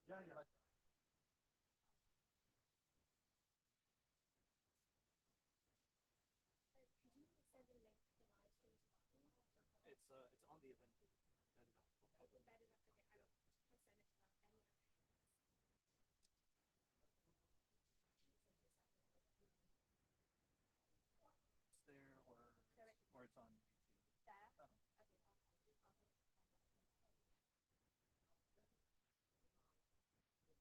Yeah, yeah. It's on the event. It's there or it's on YouTube. Oh.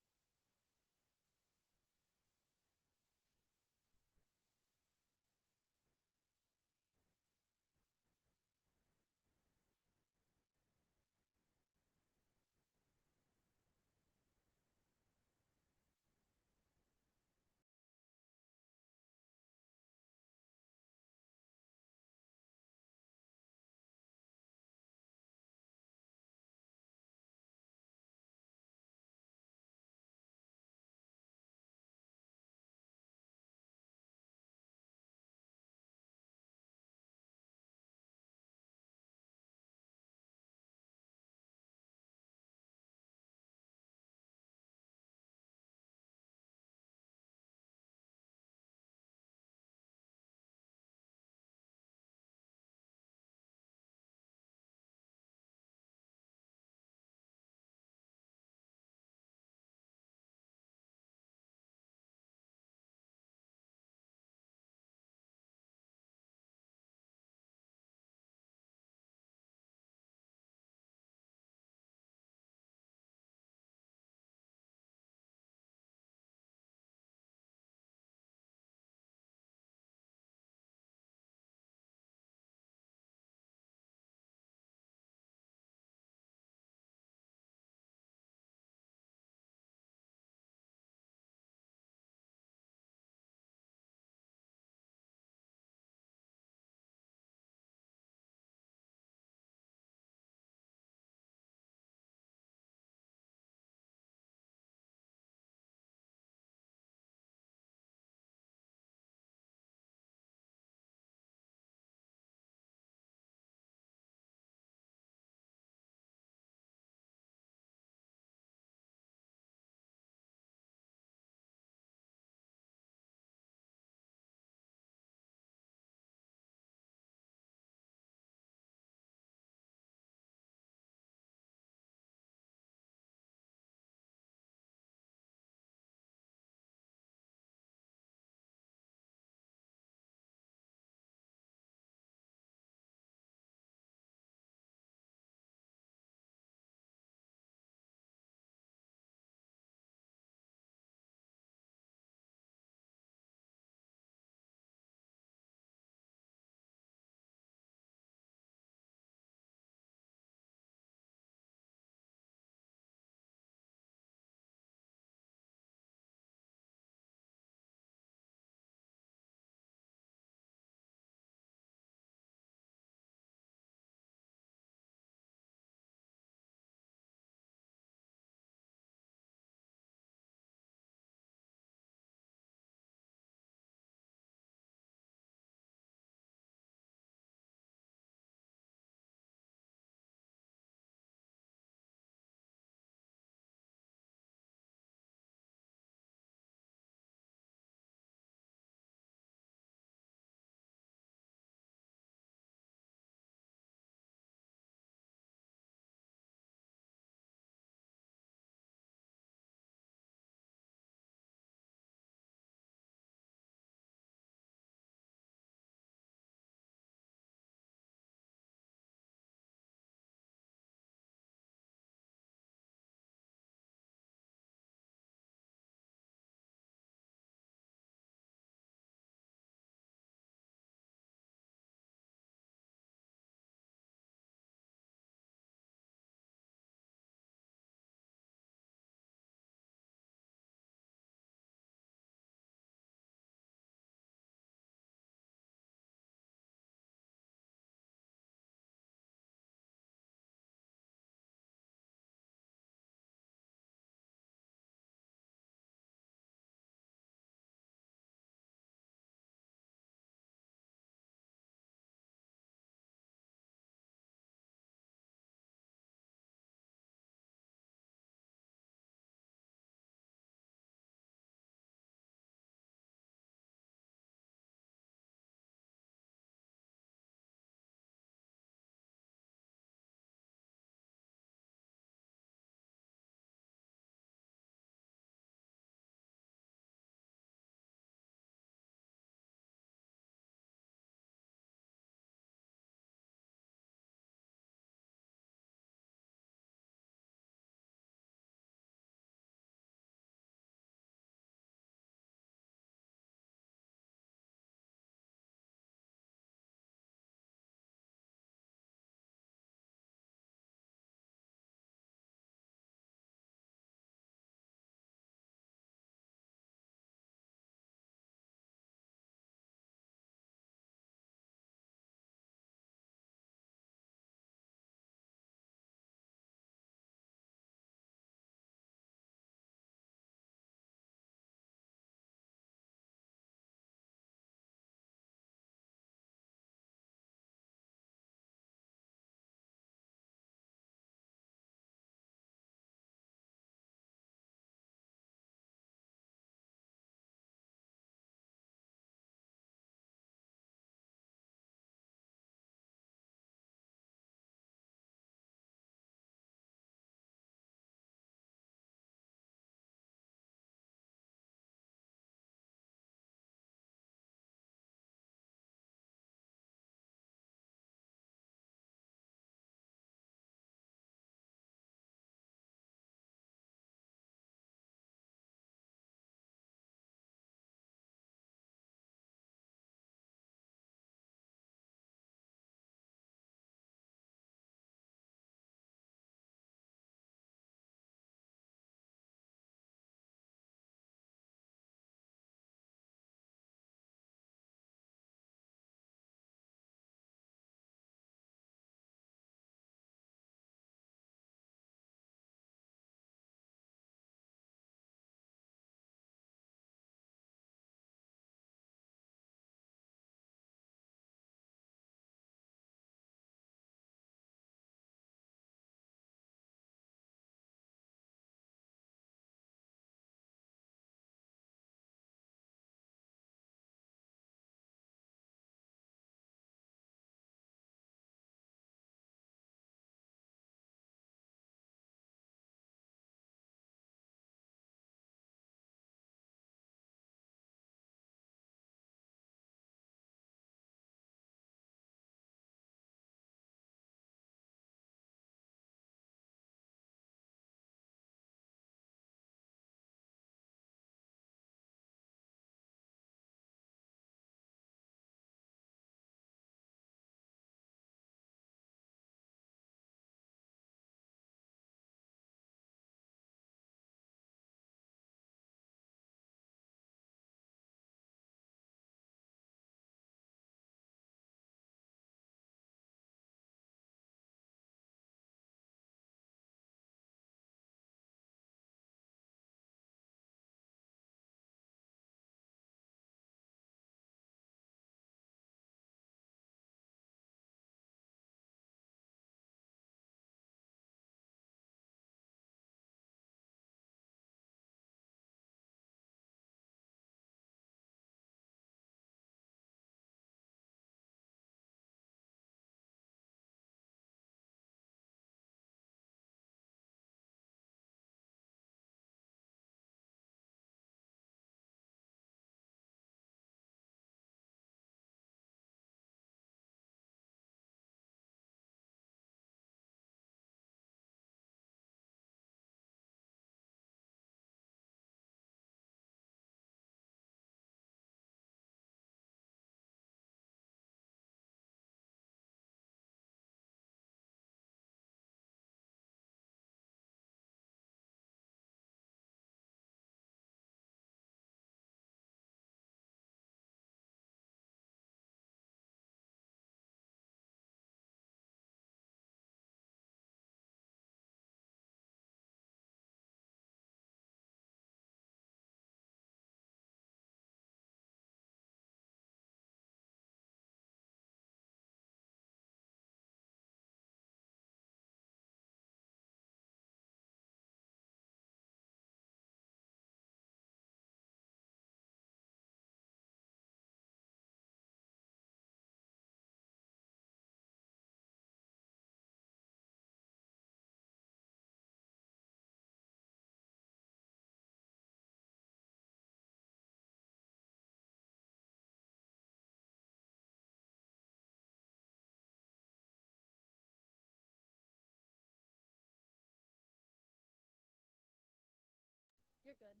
You're good.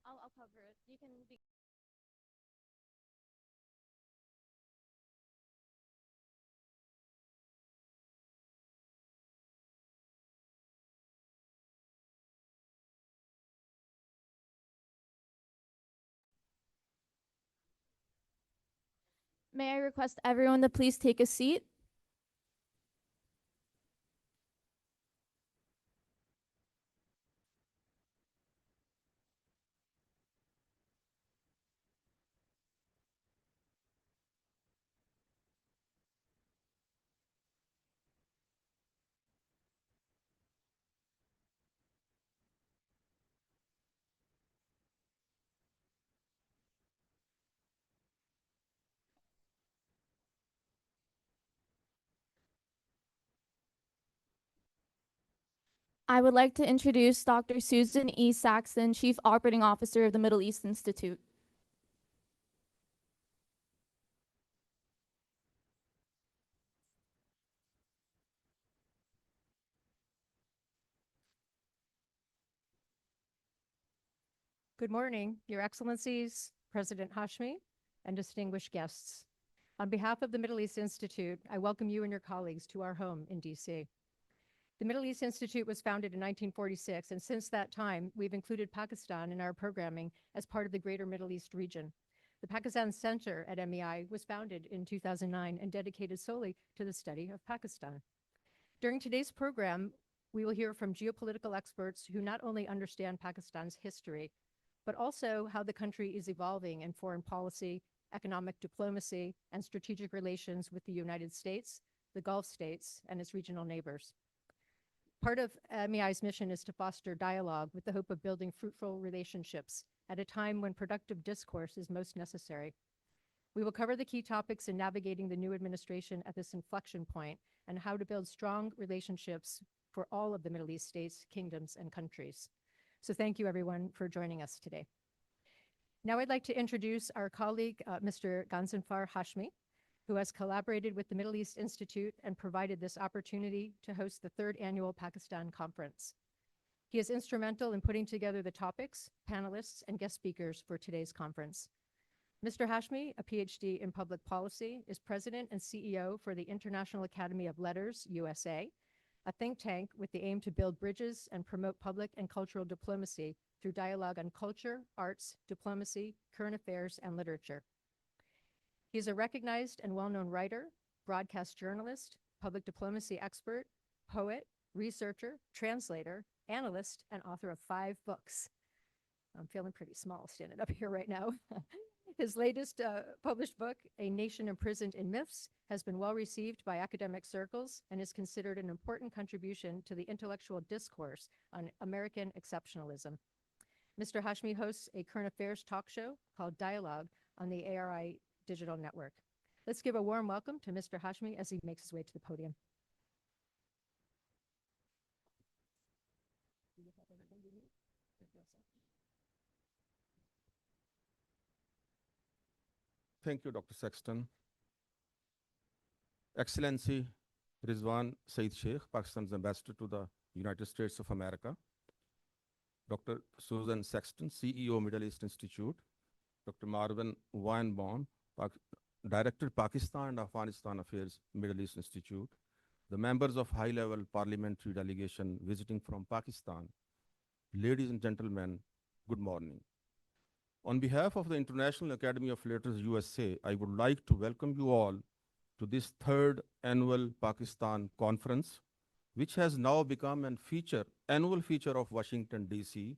I'll cover it. You can be. May I request everyone to please take a seat? I would like to introduce Dr. Susan E. Saxon, Chief Operating Officer of the Middle East Institute. Good morning, Your Excellencies, President Hashmi, and distinguished guests. On behalf of the Middle East Institute, I welcome you and your colleagues to our home in DC. The Middle East Institute was founded in 1946, and since that time, we've included Pakistan in our programming as part of the Greater Middle East region. The Pakistan Center at MEI was founded in 2009 and dedicated solely to the study of Pakistan. During today's program, we will hear from geopolitical experts who not only understand Pakistan's history, but also how the country is evolving in foreign policy, economic diplomacy, and strategic relations with the United States, the Gulf states, and its regional neighbors. Part of MEI's mission is to foster dialogue with the hope of building fruitful relationships at a time when productive discourse is most necessary. We will cover the key topics in navigating the new administration at this inflection point and how to build strong relationships for all of the Middle East states, kingdoms, and countries. So thank you, everyone, for joining us today. Now I'd like to introduce our colleague, Mr. Ghanzanfar Hashmi, who has collaborated with the Middle East Institute and provided this opportunity to host the 3rd Annual Pakistan Conference. He is instrumental in putting together the topics, panelists, and guest speakers for today's conference. Mr. Hashmi, a PhD in public policy, is president and CEO for the International Academy of Letters, USA, a think tank with the aim to build bridges and promote public and cultural diplomacy through dialogue on culture, arts, diplomacy, current affairs, and literature. He's a recognized and well-known writer, broadcast journalist, public diplomacy expert, poet, researcher, translator, analyst, and author of 5 books. I'm feeling pretty small standing up here right now. His latest published book, A Nation Imprisoned in Myths, has been well received by academic circles and is considered an important contribution to the intellectual discourse on American exceptionalism. Mr. Hashmi hosts a current affairs talk show called Dialogue on the ARI Digital Network. Let's give a warm welcome to Mr. Hashmi as he makes his way to the podium. Thank you, Dr. Sexton. Excellency Rizwan Saeed Sheikh, Pakistan's ambassador to the United States of America. Dr. Susan Sexton, CEO, Middle East Institute. Dr. Marvin Weinbaum, Director, Pakistan and Afghanistan Affairs, Middle East Institute. The members of high-level parliamentary delegation visiting from Pakistan. Ladies and gentlemen, good morning. On behalf of the International Academy of Letters USA, I would like to welcome you all to this 3rd annual Pakistan Conference, which has now become an annual feature of Washington, D.C.,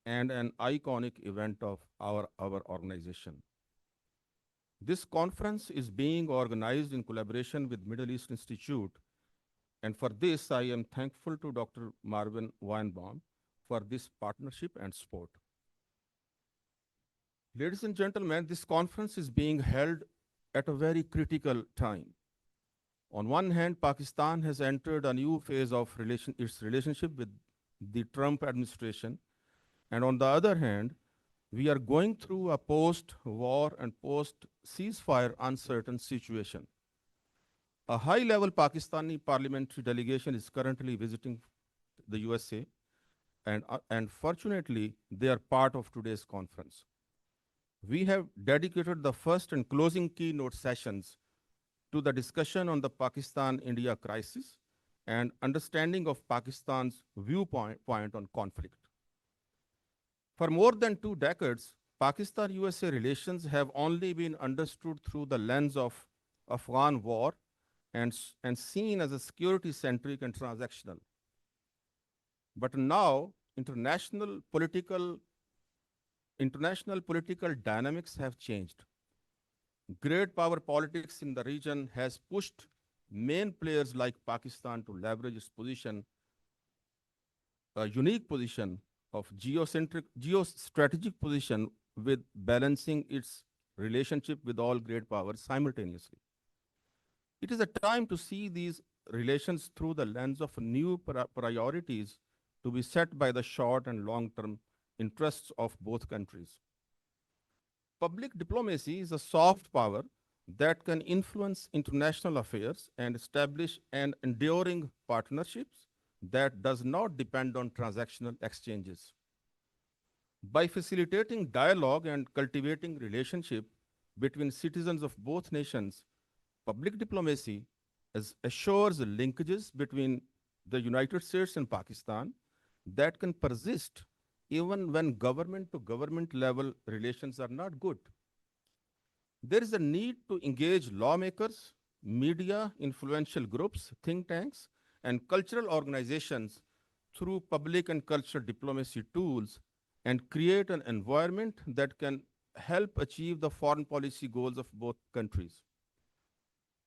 and an iconic event of our organization. This conference is being organized in collaboration with Middle East Institute, and for this, I am thankful to Dr. Marvin Weinbaum for this partnership and support. Ladies and gentlemen, this conference is being held at a very critical time. On one hand, Pakistan has entered a new phase of its relationship with the Trump administration. And on the other hand, we are going through a post-war and post-ceasefire uncertain situation. A high-level Pakistani parliamentary delegation is currently visiting the USA, and fortunately, they are part of today's conference. We have dedicated the first and closing keynote sessions to the discussion on the Pakistan-India crisis and understanding of Pakistan's viewpoint on conflict. For more than 2 decades, Pakistan-USA relations have only been understood through the lens of Afghan war and seen as a security-centric and transactional. But now, international political dynamics have changed. Great power politics in the region has pushed main players like Pakistan to leverage its position, a unique position of geostrategic position with balancing its relationship with all great powers simultaneously. It is a time to see these relations through the lens of new priorities to be set by the short and long-term interests of both countries. Public diplomacy is a soft power that can influence international affairs and establish an enduring partnerships that does not depend on transactional exchanges. By facilitating dialogue and cultivating relationship between citizens of both nations, public diplomacy assures linkages between the United States and Pakistan that can persist even when government to government level relations are not good. There is a need to engage lawmakers, media, influential groups, think tanks, and cultural organizations through public and cultural diplomacy tools and create an environment that can help achieve the foreign policy goals of both countries.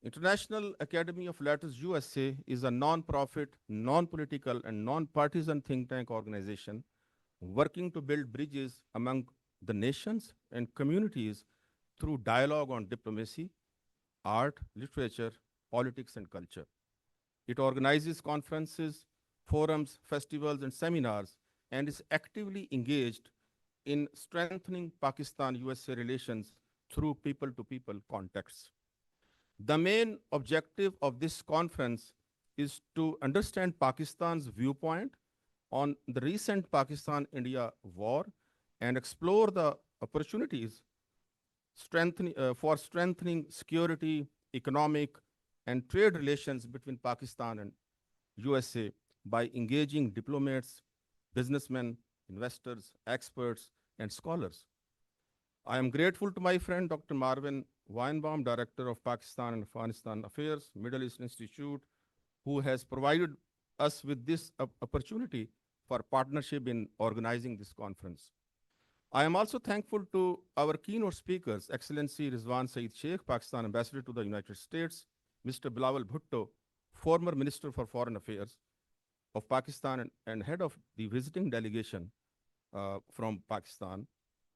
International Academy of Letters USA is a non-profit, non-political, and non-partisan think tank organization working to build bridges among the nations and communities through dialogue on diplomacy, art, literature, politics, and culture. It organizes conferences, forums, festivals, and seminars, and is actively engaged in strengthening Pakistan-USA relations through people-to-people contacts. The main objective of this conference is to understand Pakistan's viewpoint on the recent Pakistan-India war and explore the opportunities for strengthening security, economic, and trade relations between Pakistan and USA by engaging diplomats, businessmen, investors, experts, and scholars. I am grateful to my friend Dr. Marvin Weinbaum, Director of Pakistan and Afghanistan Affairs, Middle East Institute, who has provided us with this opportunity for partnership in organizing this conference. I am also thankful to our keynote speakers, Excellency Rizwan Saeed Sheikh, Pakistan Ambassador to the United States, Mr. Bilawal Bhutto, former Minister for Foreign Affairs of Pakistan and head of the visiting delegation from Pakistan,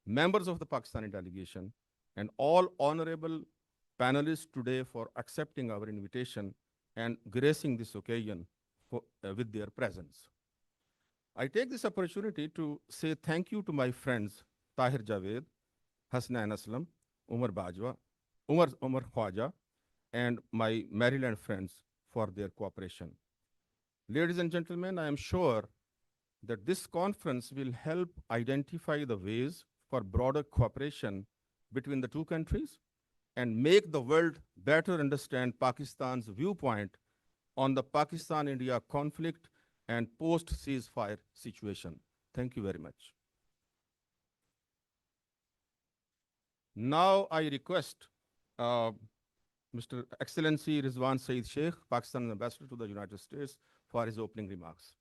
members of the Pakistani delegation, and all honorable panelists today for accepting our invitation and gracing this occasion with their presence. I take this opportunity to say thank you to my friends Tahir Javed, Hasnain Aslam, Umar Bajwa, Umar Khwaja, and my Maryland friends for their cooperation. Ladies and gentlemen, I am sure that this conference will help identify the ways for broader cooperation between the two countries and make the world better understand Pakistan's viewpoint on the Pakistan-India conflict and post-ceasefire situation. Thank you very much. Now I request Mr. Excellency Rizwan Saeed Sheikh, Pakistan Ambassador to the United States, for his opening remarks.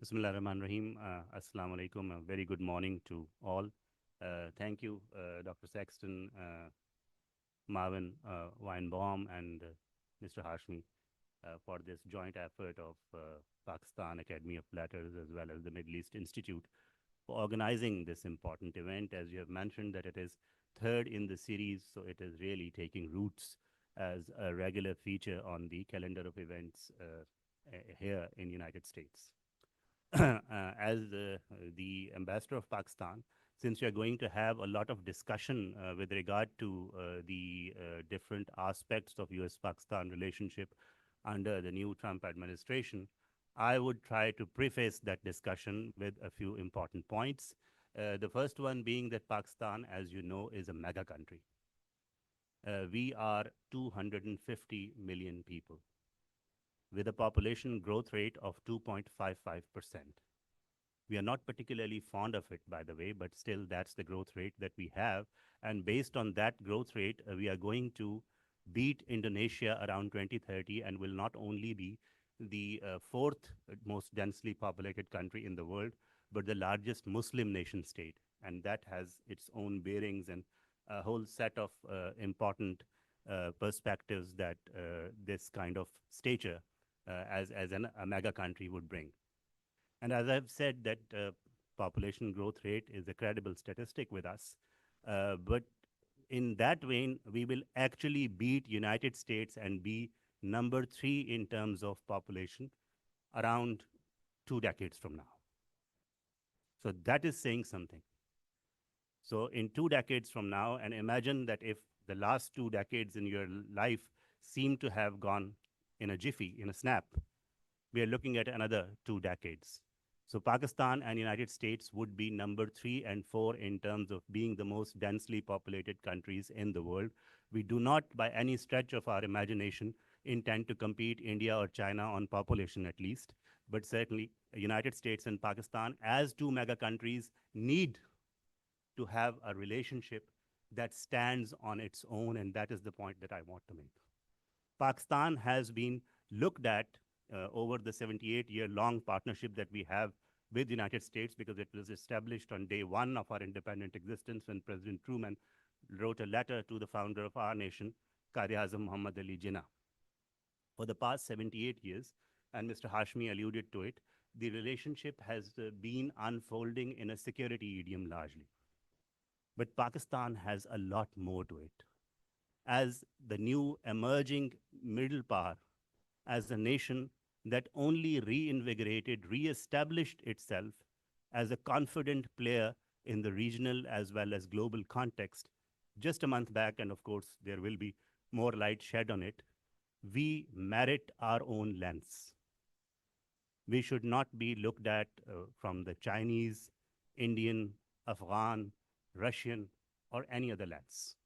Bismillah ar-Rahman Rahim. Assalamu alaikum. A very good morning to all. Thank you, Dr. Sexton, Marvin Weinbaum, and Mr. Hashmi for this joint effort of Pakistan Academy of Letters as well as the Middle East Institute for organizing this important event. As you have mentioned, that it is third in the series, so it is really taking roots as a regular feature on the calendar of events here in the United States. As the ambassador of Pakistan, since we are going to have a lot of discussion with regard to the different aspects of US-Pakistan relationship under the new Trump administration, I would try to preface that discussion with a few important points. The first one being that Pakistan, as you know, is a mega country. We are 250 million people with a population growth rate of 2.55%. We are not particularly fond of it, by the way, but still that's the growth rate that we have. And based on that growth rate, we are going to beat Indonesia around 2030 and will not only be the fourth most densely populated country in the world, but the largest Muslim nation state. And that has its own bearings and a whole set of important perspectives that this kind of stature as a mega country would bring. And as I've said, that population growth rate is a credible statistic with us. But in that vein, we will actually beat United States and be number 3 in terms of population around 2 decades from now. So that is saying something. So in 2 decades from now, and imagine that if the last 2 decades in your life seem to have gone in a jiffy, in a snap, we are looking at another 2 decades. So Pakistan and United States would be number 3 and 4 in terms of being the most densely populated countries in the world. We do not, by any stretch of our imagination, intend to compete India or China on population at least, but certainly United States and Pakistan as 2 mega countries need to have a relationship that stands on its own, and that is the point that I want to make. Pakistan has been looked at over the 78-year-long partnership that we have with the United States, because it was established on day 1 of our independent existence when President Truman wrote a letter to the founder of our nation, Quaid-e-Azam Muhammad Ali Jinnah. For the past 78 years, and Mr. Hashmi alluded to it, the relationship has been unfolding in a security idiom largely. But Pakistan has a lot more to it. As the new emerging middle power, as a nation that only reinvigorated, re-established itself as a confident player in the regional as well as global context just a month back, and of course there will be more light shed on it, we merit our own lens. We should not be looked at from the Chinese, Indian, Afghan, Russian, or any other lens.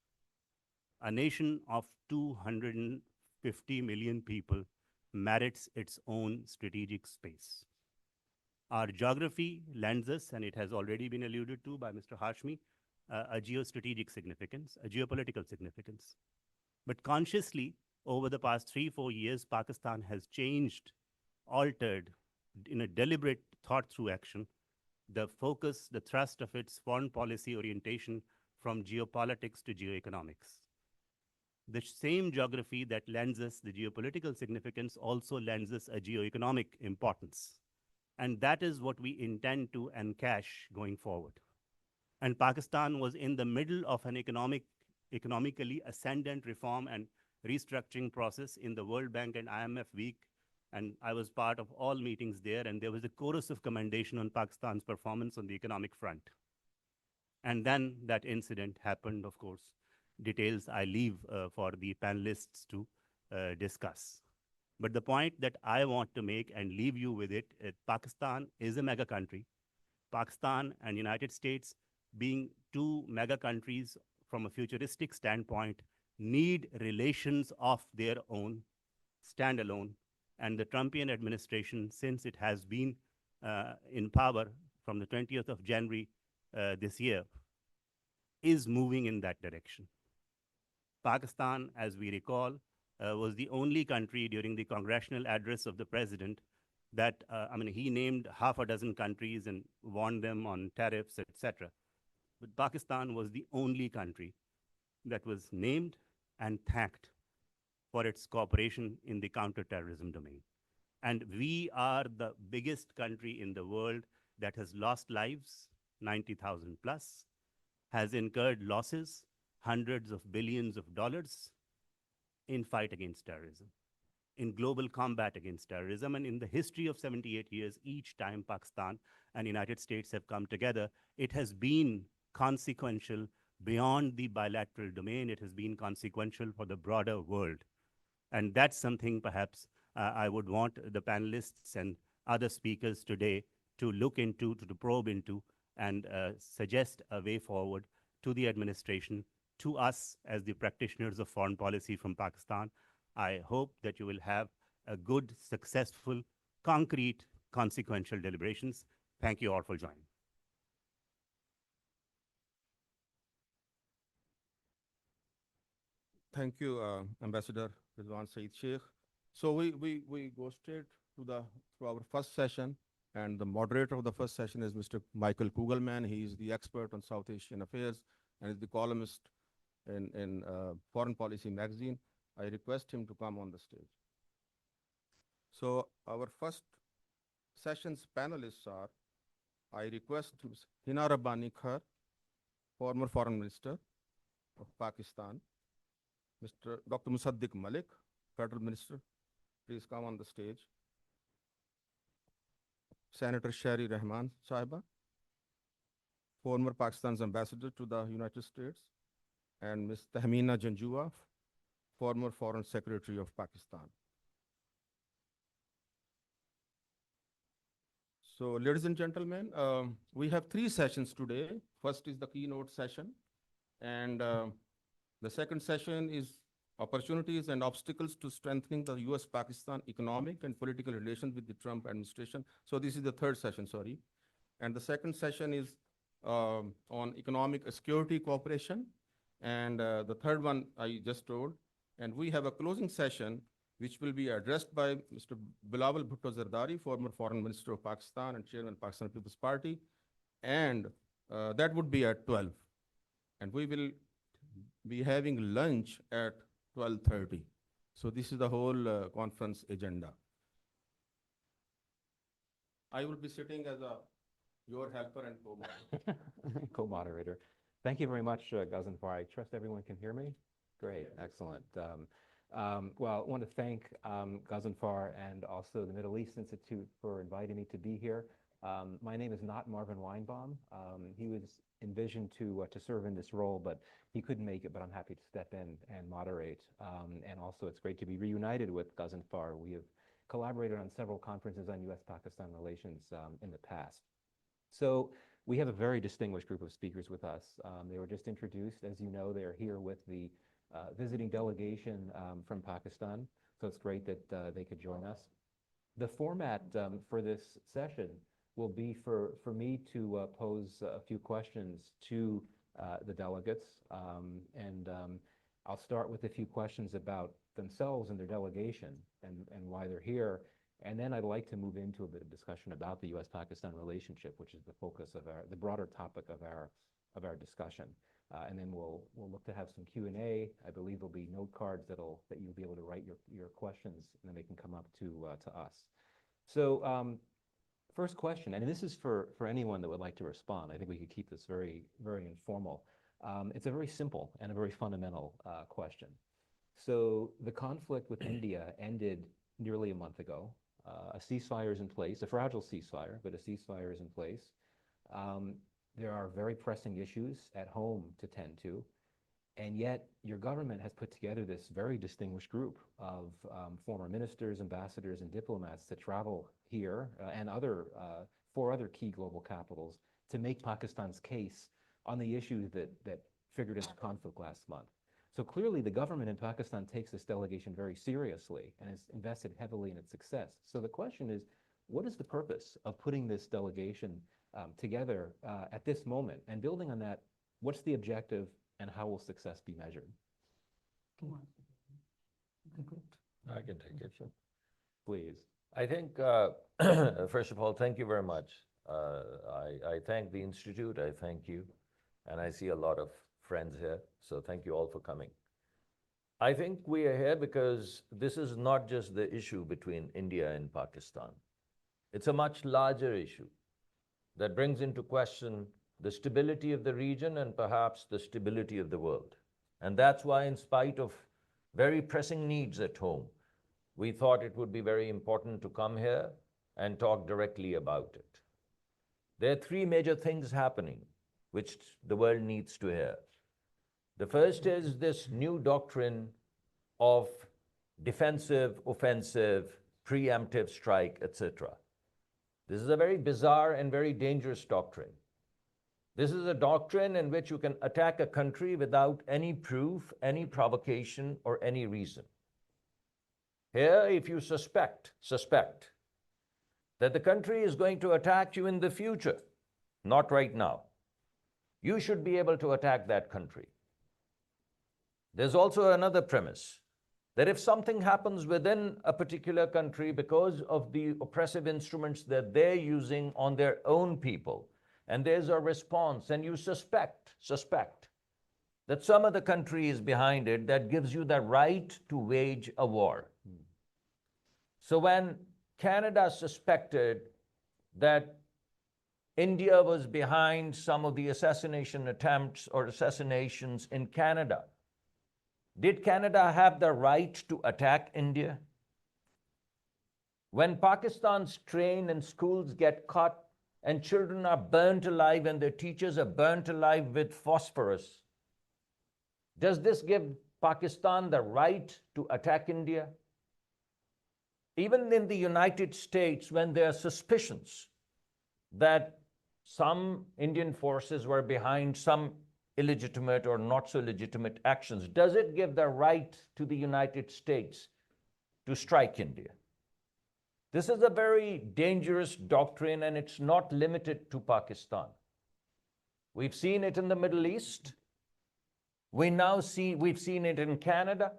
A nation of 250 million people merits its own strategic space. Our geography lends us, and it has already been alluded to by Mr. Hashmi, a geostrategic significance, a geopolitical significance. But consciously, over the past 3-4 years, Pakistan has changed, altered, in a deliberate, thought-through action, the focus, the thrust of its foreign policy orientation from geopolitics to geoeconomics. The same geography that lends us the geopolitical significance also lends us a geoeconomic importance. And that is what we intend to encash going forward. And Pakistan was in the middle of an economically ascendant reform and restructuring process in the World Bank and IMF week. And I was part of all meetings there, and there was a chorus of commendation on Pakistan's performance on the economic front. And then that incident happened, of course. Details I leave for the panelists to discuss. But the point that I want to make and leave you with it, Pakistan is a mega country. Pakistan and United States, being 2 mega countries from a futuristic standpoint, need relations of their own, standalone. And the Trumpian administration, since it has been in power from the 20th of January this year, is moving in that direction. Pakistan, as we recall, was the only country during the congressional address of the president that, he named half a dozen countries and warned them on tariffs, etc. But Pakistan was the only country that was named and thanked for its cooperation in the counterterrorism domain. And we are the biggest country in the world that has lost lives, 90,000 plus, has incurred losses, hundreds of billions of dollars in fight against terrorism, in global combat against terrorism. And in the history of 78 years, each time Pakistan and United States have come together, it has been consequential, beyond the bilateral domain. It has been consequential for the broader world. And that's something perhaps I would want the panelists and other speakers today to look into, to probe into, and suggest a way forward to the administration, to us as the practitioners of foreign policy from Pakistan. I hope that you will have a good, successful, concrete, consequential deliberations. Thank you all for joining. Thank you, Ambassador Rizwan Saeed Sheikh. So we go straight to our first session, and the moderator of the first session is Mr. Michael Kugelman. He is the expert on South Asian affairs and is the columnist in Foreign Policy magazine. I request him to come on the stage. So our first session's panelists are, I request Ms. Hina Rabbani Khair, former Foreign Minister of Pakistan, Mr. Dr. Musaddiq Malik, Federal Minister, please come on the stage. Senator Shari Rahman Sahiba, former Pakistan's ambassador to the United States, and Ms. Tahmina Janjua, former Foreign Secretary of Pakistan. So, ladies and gentlemen, we have 3 sessions today. First is the keynote session, and the second session is opportunities and obstacles to strengthening the US-Pakistan economic and political relations with the Trump administration. So this is the third session, sorry. And the second session is on economic security cooperation. And the third one I just told. And we have a closing session which will be addressed by Mr. Bilawal Bhutto Zardari, former Foreign Minister of Pakistan and Chairman of Pakistan People's Party. And that would be at 12. And we will be having lunch at 12:30. So this is the whole conference agenda. I will be sitting as your helper and co-moderator. Co-moderator. Thank you very much, Ghazanfar. I trust everyone can hear me. Great, excellent. Well, I want to thank Ghazanfar and also the Middle East Institute for inviting me to be here. My name is not Marvin Weinbaum. He was envisioned to serve in this role, but he couldn't make it, but I'm happy to step in and moderate. And also it's great to be reunited with Ghazanfar. We have collaborated on several conferences on US-Pakistan relations in the past. So we have a very distinguished group of speakers with us. They were just introduced. As you know, they're here with the visiting delegation from Pakistan. So it's great that they could join us. The format for this session will be for me to pose a few questions to the delegates. I'll start with a few questions about themselves and their delegation and why they're here. And then I'd like to move into a bit of discussion about the US-Pakistan relationship, which is the focus of the broader topic of our discussion. And then we'll look to have some Q&A. I believe there'll be note cards that you'll be able to write your questions, and then they can come up to us. So first question, and this is for anyone that would like to respond. I think we could keep this very, very informal. It's a very simple and a very fundamental question. So the conflict with India ended nearly a month ago. A ceasefire is in place, a fragile ceasefire, but a ceasefire is in place. There are very pressing issues at home to tend to, and yet your government has put together this very distinguished group of former ministers, ambassadors, and diplomats to travel here and 4 other key global capitals to make Pakistan's case on the issues that figured in the conflict last month. So clearly the government in Pakistan takes this delegation very seriously and has invested heavily in its success. So the question is, what is the purpose of putting this delegation together at this moment? And building on that, what's the objective and how will success be measured? I can take it. Please. I think, first of all, thank you very much. I thank the Institute, I thank you, and I see a lot of friends here, so thank you all for coming. I think we are here because this is not just the issue between India and Pakistan. It's a much larger issue that brings into question the stability of the region and perhaps the stability of the world. And that's why, in spite of very pressing needs at home, we thought it would be very important to come here and talk directly about it. There are 3 major things happening which the world needs to hear. The first is this new doctrine of defensive, offensive, preemptive strike, etc. This is a very bizarre and very dangerous doctrine. This is a doctrine in which you can attack a country without any proof, any provocation, or any reason. Here, if you suspect that the country is going to attack you in the future, not right now, you should be able to attack that country. There's also another premise, that if something happens within a particular country because of the oppressive instruments that they're using on their own people, and there's a response, and you suspect that some other country is behind it, that gives you the right to wage a war. So when Canada suspected that India was behind some of the assassination attempts or assassinations in Canada, did Canada have the right to attack India? When Pakistan's train and schools get caught and children are burnt alive and their teachers are burnt alive with phosphorus, does this give Pakistan the right to attack India? Even in the United States, when there are suspicions that some Indian forces were behind some illegitimate or not so legitimate actions, does it give the right to the United States to strike India? This is a very dangerous doctrine, and it's not limited to Pakistan. We've seen it in the Middle East. We've seen it in Canada,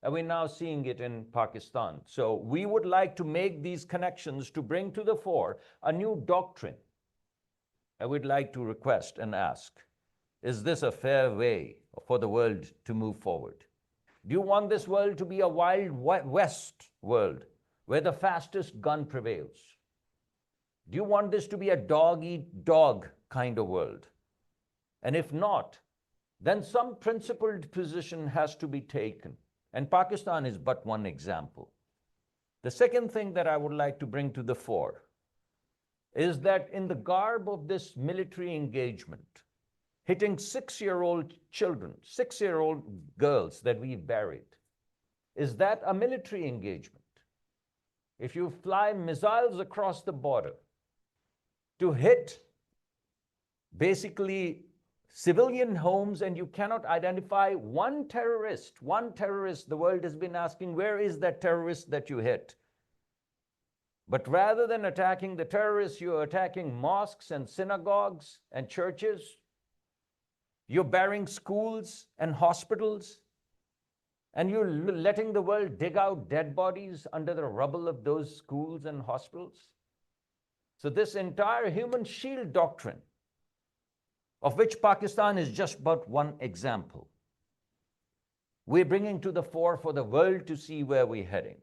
and we're now seeing it in Pakistan. So we would like to make these connections to bring to the fore a new doctrine. I would like to request and ask, is this a fair way for the world to move forward? Do you want this world to be a Wild West world where the fastest gun prevails? Do you want this to be a dog-eat-dog kind of world? And if not, then some principled position has to be taken. And Pakistan is but one example. The second thing that I would like to bring to the fore is that in the garb of this military engagement, hitting 6-year-old children, 6-year-old girls that we've buried, is that a military engagement? If you fly missiles across the border to hit basically civilian homes and you cannot identify one terrorist, the world has been asking, where is that terrorist that you hit? But rather than attacking the terrorists, you're attacking mosques and synagogues and churches. You're burying schools and hospitals, and you're letting the world dig out dead bodies under the rubble of those schools and hospitals. So this entire human shield doctrine, of which Pakistan is just but one example, we're bringing to the fore for the world to see where we're heading.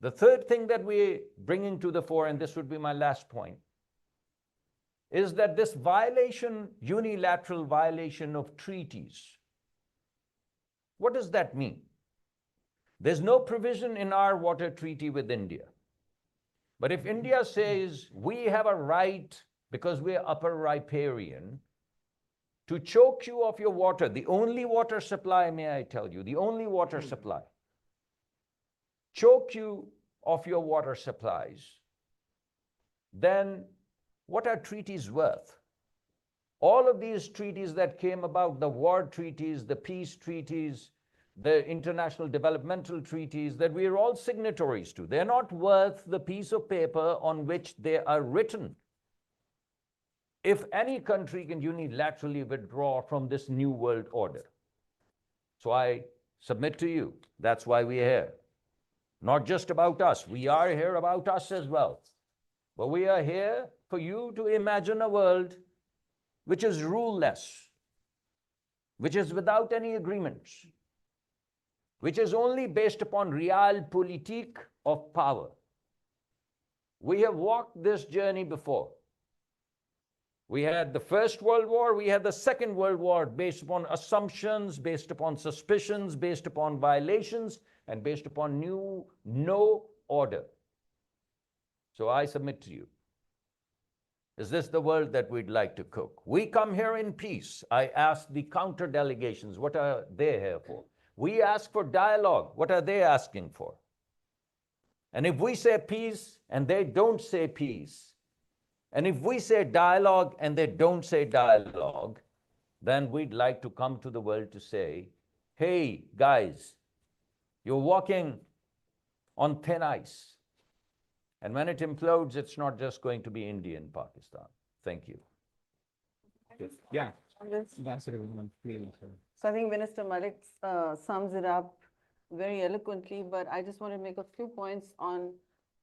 The third thing that we're bringing to the fore, and this would be my last point, is that this violation, unilateral violation of treaties, what does that mean? There's no provision in our water treaty with India. But if India says we have a right, because we're upper riparian, to choke you of your water, the only water supply, may I tell you, the only water supply, choke you of your water supplies, then what are treaties worth? All of these treaties that came about, the war treaties, the peace treaties, the international developmental treaties that we are all signatories to, they're not worth the piece of paper on which they are written. If any country can unilaterally withdraw from this new world order. So I submit to you, that's why we're here. Not just about us, we are here about us as well. But we are here for you to imagine a world which is ruleless, which is without any agreements, which is only based upon realpolitik of power. We have walked this journey before. We had the First World War, we had the Second World War, based upon assumptions, based upon suspicions, based upon violations, and based upon no order. So I submit to you Is this the world that we'd like to cook? We come here in peace. I ask the counter delegations, what are they here for? We ask for dialogue. What are they asking for? And if we say peace and they don't say peace, and if we say dialogue and they don't say dialogue, then we'd like to come to the world to say, hey, guys, you're walking on thin ice. And when it implodes, it's not just going to be India and Pakistan. Thank you. Yeah, This- Ambassador, please. So I think Minister Malik sums it up very eloquently, but I just want to make a few points on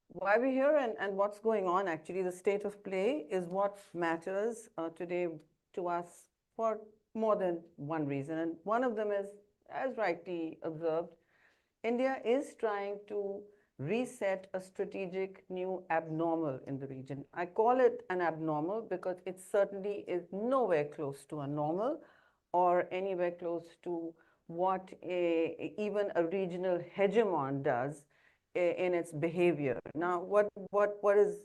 why we're here and what's going on. Actually, the state of play is what matters today to us for more than one reason. And one of them is, as rightly observed, India is trying to reset a strategic new abnormal in the region. I call it an abnormal because it certainly is nowhere close to a normal or anywhere close to what even a regional hegemon does in its behavior. Now,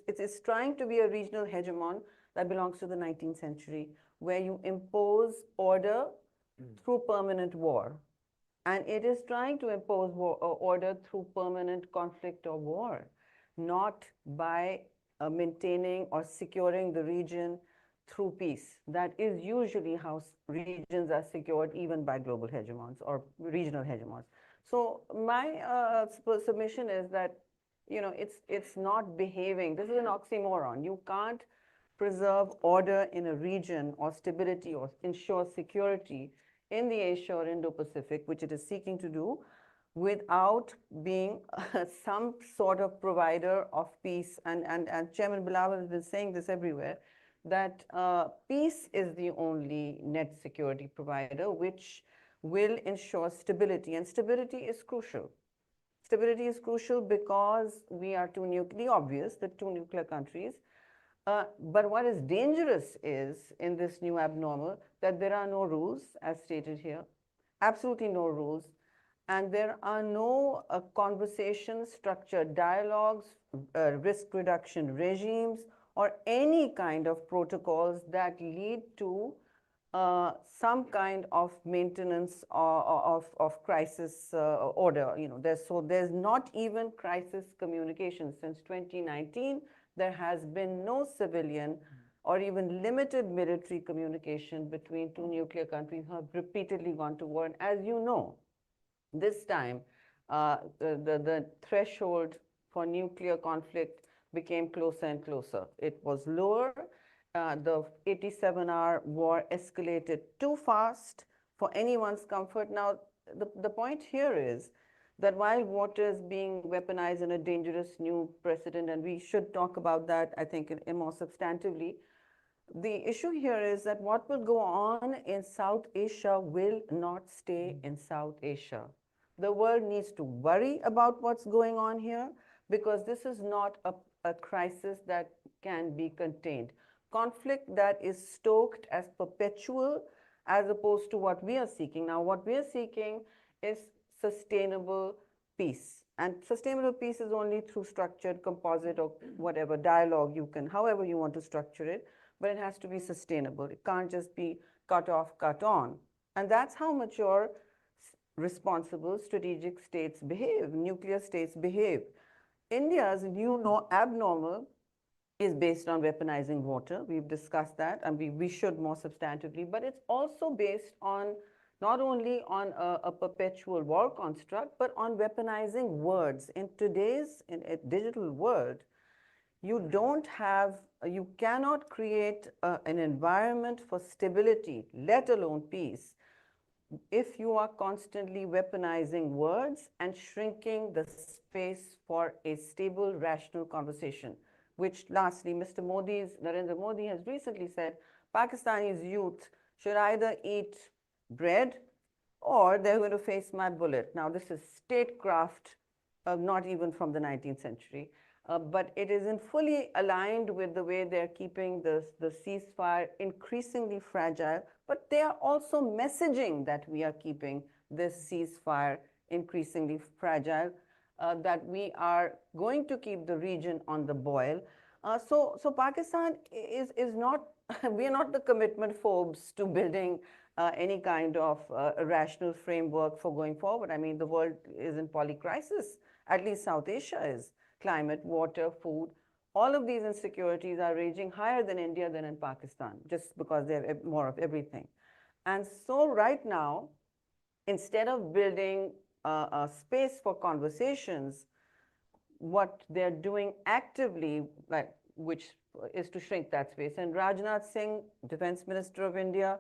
it's trying to be a regional hegemon that belongs to the 19th century, where you impose order through permanent war. And it is trying to impose order through permanent conflict or war, not by maintaining or securing the region through peace. That is usually how regions are secured, even by global hegemons or regional hegemons. So my submission is that, you know, it's not behaving. This is an oxymoron. You can't preserve order in a region or stability or ensure security in the Asia or Indo-Pacific, which it is seeking to do, without being some sort of provider of peace. And Chairman Bilawal has been saying this everywhere, that peace is the only net security provider which will ensure stability. And stability is crucial. Stability is crucial because we are the obvious, the two nuclear countries. But what is dangerous is, in this new abnormal, that there are no rules, as stated here, absolutely no rules, and there are no conversations, structured dialogues, risk reduction regimes, or any kind of protocols that lead to some kind of maintenance of crisis order. You know, there's not even crisis communication since 2019. There has been no civilian or even limited military communication between two nuclear countries who have repeatedly gone to war. And as you know, this time, the threshold for nuclear conflict became closer and closer. It was lower. The 87-hour war escalated too fast for anyone's comfort. Now, the point here is that while water is being weaponized in a dangerous new precedent, and we should talk about that, I think, more substantively, the issue here is that what will go on in South Asia will not stay in South Asia. The world needs to worry about what's going on here, because this is not a crisis that can be contained. Conflict that is stoked as perpetual, as opposed to what we are seeking. Now, what we are seeking is sustainable peace. And sustainable peace is only through structured, composite, or whatever dialogue you can, however you want to structure it, but it has to be sustainable. It can't just be cut off, cut on. And that's how mature, responsible, strategic states behave, nuclear states behave. India's new abnormal is based on weaponizing water. We've discussed that, and we should more substantively, but it's also based on not only on a perpetual war construct, but on weaponizing words. In today's digital world, you cannot create an environment for stability, let alone peace, if you are constantly weaponizing words and shrinking the space for a stable, rational conversation, which lastly, Narendra Modi has recently said, Pakistani's youth should either eat bread or they're going to face my bullet. Now, this is statecraft, not even from the 19th century, but it is fully aligned with the way they're keeping the ceasefire increasingly fragile, but they are also messaging that we are keeping this ceasefire increasingly fragile, that we are going to keep the region on the boil. So Pakistan is not, we are not the commitment phobes to building any kind of a rational framework for going forward. I mean, the world is in polycrisis, at least South Asia is. Climate, water, food, all of these insecurities are raging higher than India than in Pakistan, just because they have more of everything. And so right now, instead of building a space for conversations, what they're doing actively, like, which is to shrink that space. And Rajnath Singh, Defense Minister of India,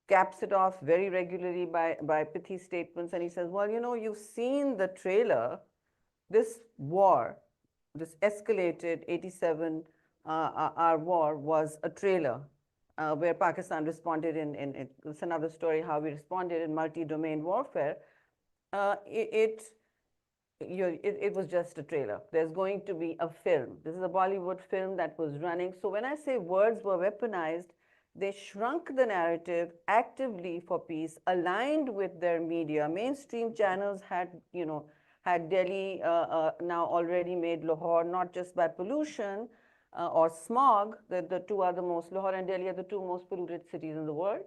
caps it off very regularly by pithy statements. And he says, well, you know, you've seen the trailer. This war, this escalated 87 our war was a trailer where Pakistan responded it's another story how we responded in multi-domain warfare. It was just a trailer. There's going to be a film. This is a Bollywood film that was running. So when I say words were weaponized, they shrunk the narrative actively for peace, aligned with their media. Mainstream channels had, you know, had Delhi now already made Lahore, not just by pollution or smog, the two are the most, Lahore and Delhi are the two most polluted cities in the world.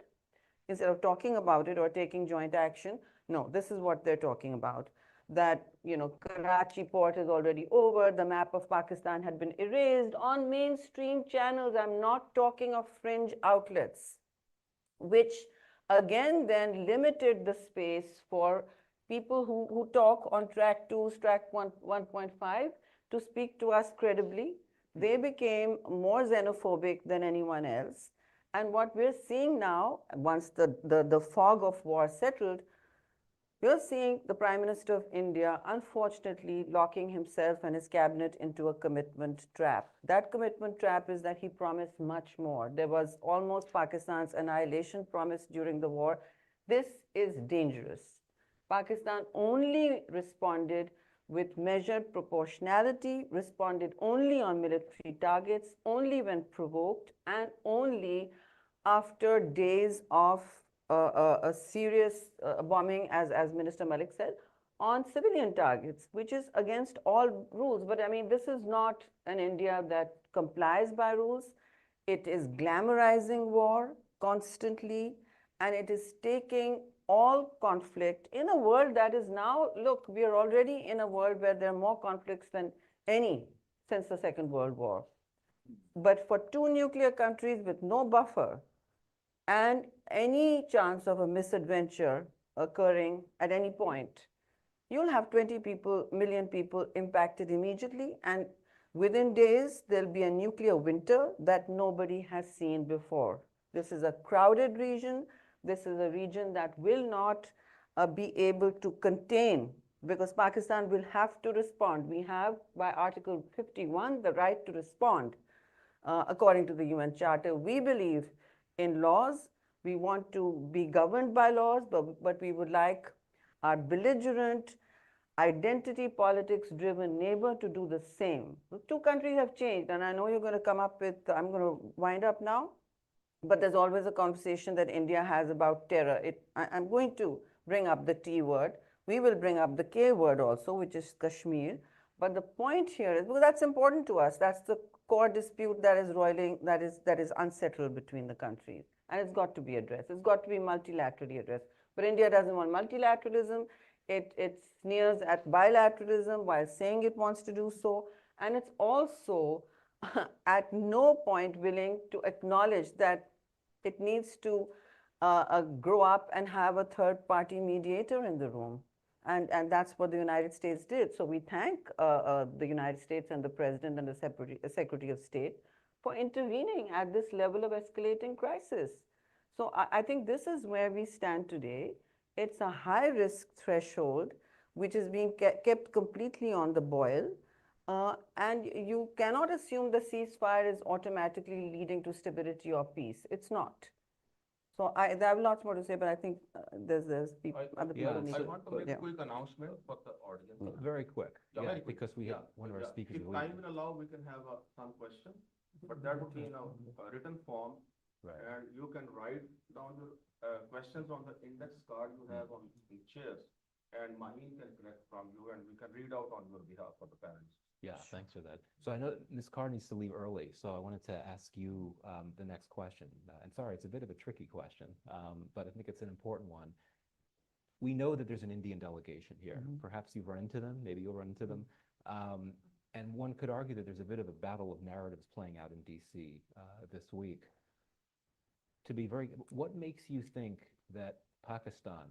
Instead of talking about it or taking joint action, no, this is what they're talking about. That, you know, Karachi port is already over, the map of Pakistan had been erased on mainstream channels. I'm not talking of fringe outlets, which again then limited the space for people who talk on track 2, track 1.5 to speak to us credibly. They became more xenophobic than anyone else. And what we're seeing now, once the fog of war settled, we're seeing the Prime Minister of India, unfortunately, locking himself and his cabinet into a commitment trap. That commitment trap is that he promised much more. There was almost Pakistan's annihilation promised during the war. This is dangerous. Pakistan only responded with measured proportionality, responded only on military targets, only when provoked, and only after days of a serious bombing, as Minister Malik said, on civilian targets, which is against all rules. But I mean, this is not an India that complies by rules. It is glamorizing war constantly, and it is taking all conflict in a world that is now, look, we are already in a world where there are more conflicts than any since the Second World War. But for two nuclear countries with no buffer and any chance of a misadventure occurring at any point, you'll have 20 million people impacted immediately, and within days, there'll be a nuclear winter that nobody has seen before. This is a crowded region. This is a region that will not be able to contain, because Pakistan will have to respond. We have, by Article 51, the right to respond, according to the UN Charter. We believe in laws. We want to be governed by laws, but we would like our belligerent, identity politics-driven neighbor to do the same. The two countries have changed, and I know you're going to come up with, I'm going to wind up now, but there's always a conversation that India has about terror. I'm going to bring up the T word. We will bring up the K word also, which is Kashmir. But the point here is, because that's important to us, that's the core dispute that is roiling, that is unsettled between the countries. And it's got to be addressed. It's got to be multilaterally addressed. But India doesn't want multilateralism. It sneers at bilateralism while saying it wants to do so. And it's also at no point willing to acknowledge that it needs to grow up and have a third-party mediator in the room. And that's what the United States did. So we thank the United States and the President and the Secretary of State for intervening at this level of escalating crisis. So I think this is where we stand today. It's a high-risk threshold, which is being kept completely on the boil. And you cannot assume the ceasefire is automatically leading to stability or peace. It's not. So I have lots more to say, but I think there's people, other people who need I to. want to make yeah. a quick announcement for the audience. Very quick, Yeah, yeah, very quick. because we have Yeah, one of our yeah. speakers. If will time leave. will allow, we can have some questions, but that would be in a written form. Right. And you can write down your questions on the index card you have on the chairs, and Maheen can collect from you, and we can read out on your behalf for the parents. Yeah, thanks for that. So I know Ms. Carr needs to leave early, so I wanted to ask you the next question. And sorry, it's a bit of a tricky question, but I think it's an important one. We know that there's an Indian delegation here. Perhaps you've run into them, maybe you'll run into them. And one could argue that there's a bit of a battle of narratives playing out in DC this week. To be very, what makes you think that Pakistan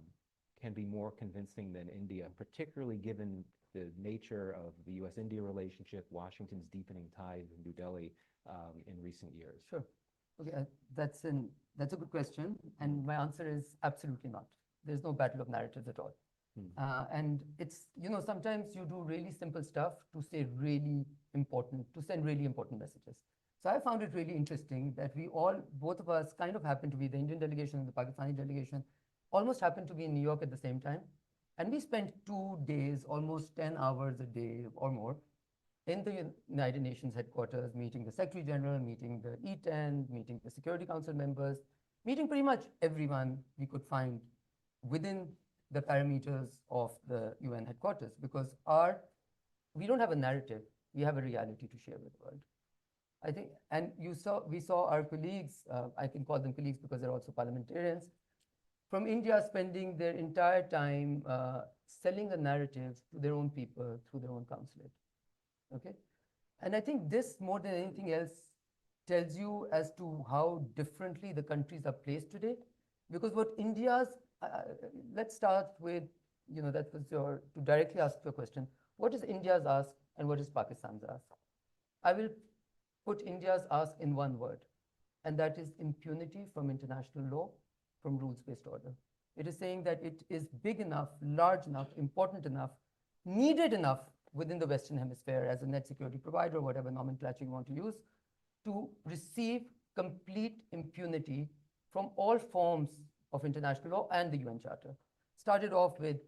can be more convincing than India, particularly given the nature of the US-India relationship, Washington's deepening ties in New Delhi in recent years? Sure. Okay, that's a good question, and my answer is absolutely not. There's no battle of narratives at all. And it's, sometimes you do really simple stuff to say really important, to send really important messages. So I found it really interesting that both of us kind of happened to be, the Indian delegation and the Pakistani delegation, almost happened to be in New York at the same time. And we spent 2 days, almost 10 hours a day or more, in the United Nations headquarters, meeting the Secretary General, meeting the E10, meeting the Security Council members, meeting pretty much everyone we could find within the parameters of the UN headquarters, because we don't have a narrative, we have a reality to share with the world. I think, and we saw our colleagues, I can call them colleagues because they're also parliamentarians, from India spending their entire time selling a narrative to their own people through their own consulate. Okay? And I think this, more than anything else, tells you as to how differently the countries are placed today. Because what India's, let's start with, that was to directly ask your question, what is India's ask and what is Pakistan's ask? I will put India's ask in one word, and that is impunity from international law, from rules-based order. It is saying that it is big enough, large enough, important enough, needed enough within the Western Hemisphere as a net security provider, whatever nomenclature you want to use, to receive complete impunity from all forms of international law and the UN Charter. Started off with,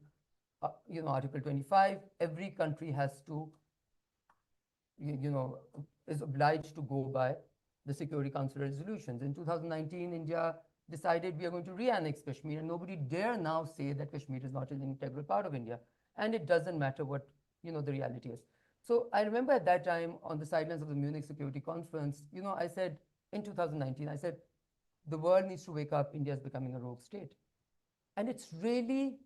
Article 25, every country has to, is obliged to go by the Security Council resolutions. In 2019, India decided we are going to re-annex Kashmir, and nobody dare now say that Kashmir is not an integral part of India. And it doesn't matter what, the reality is. So I remember at that time on the sidelines of the Munich Security Conference, I said, in 2019, I said, the world needs to wake up, India is becoming a rogue state. And it's really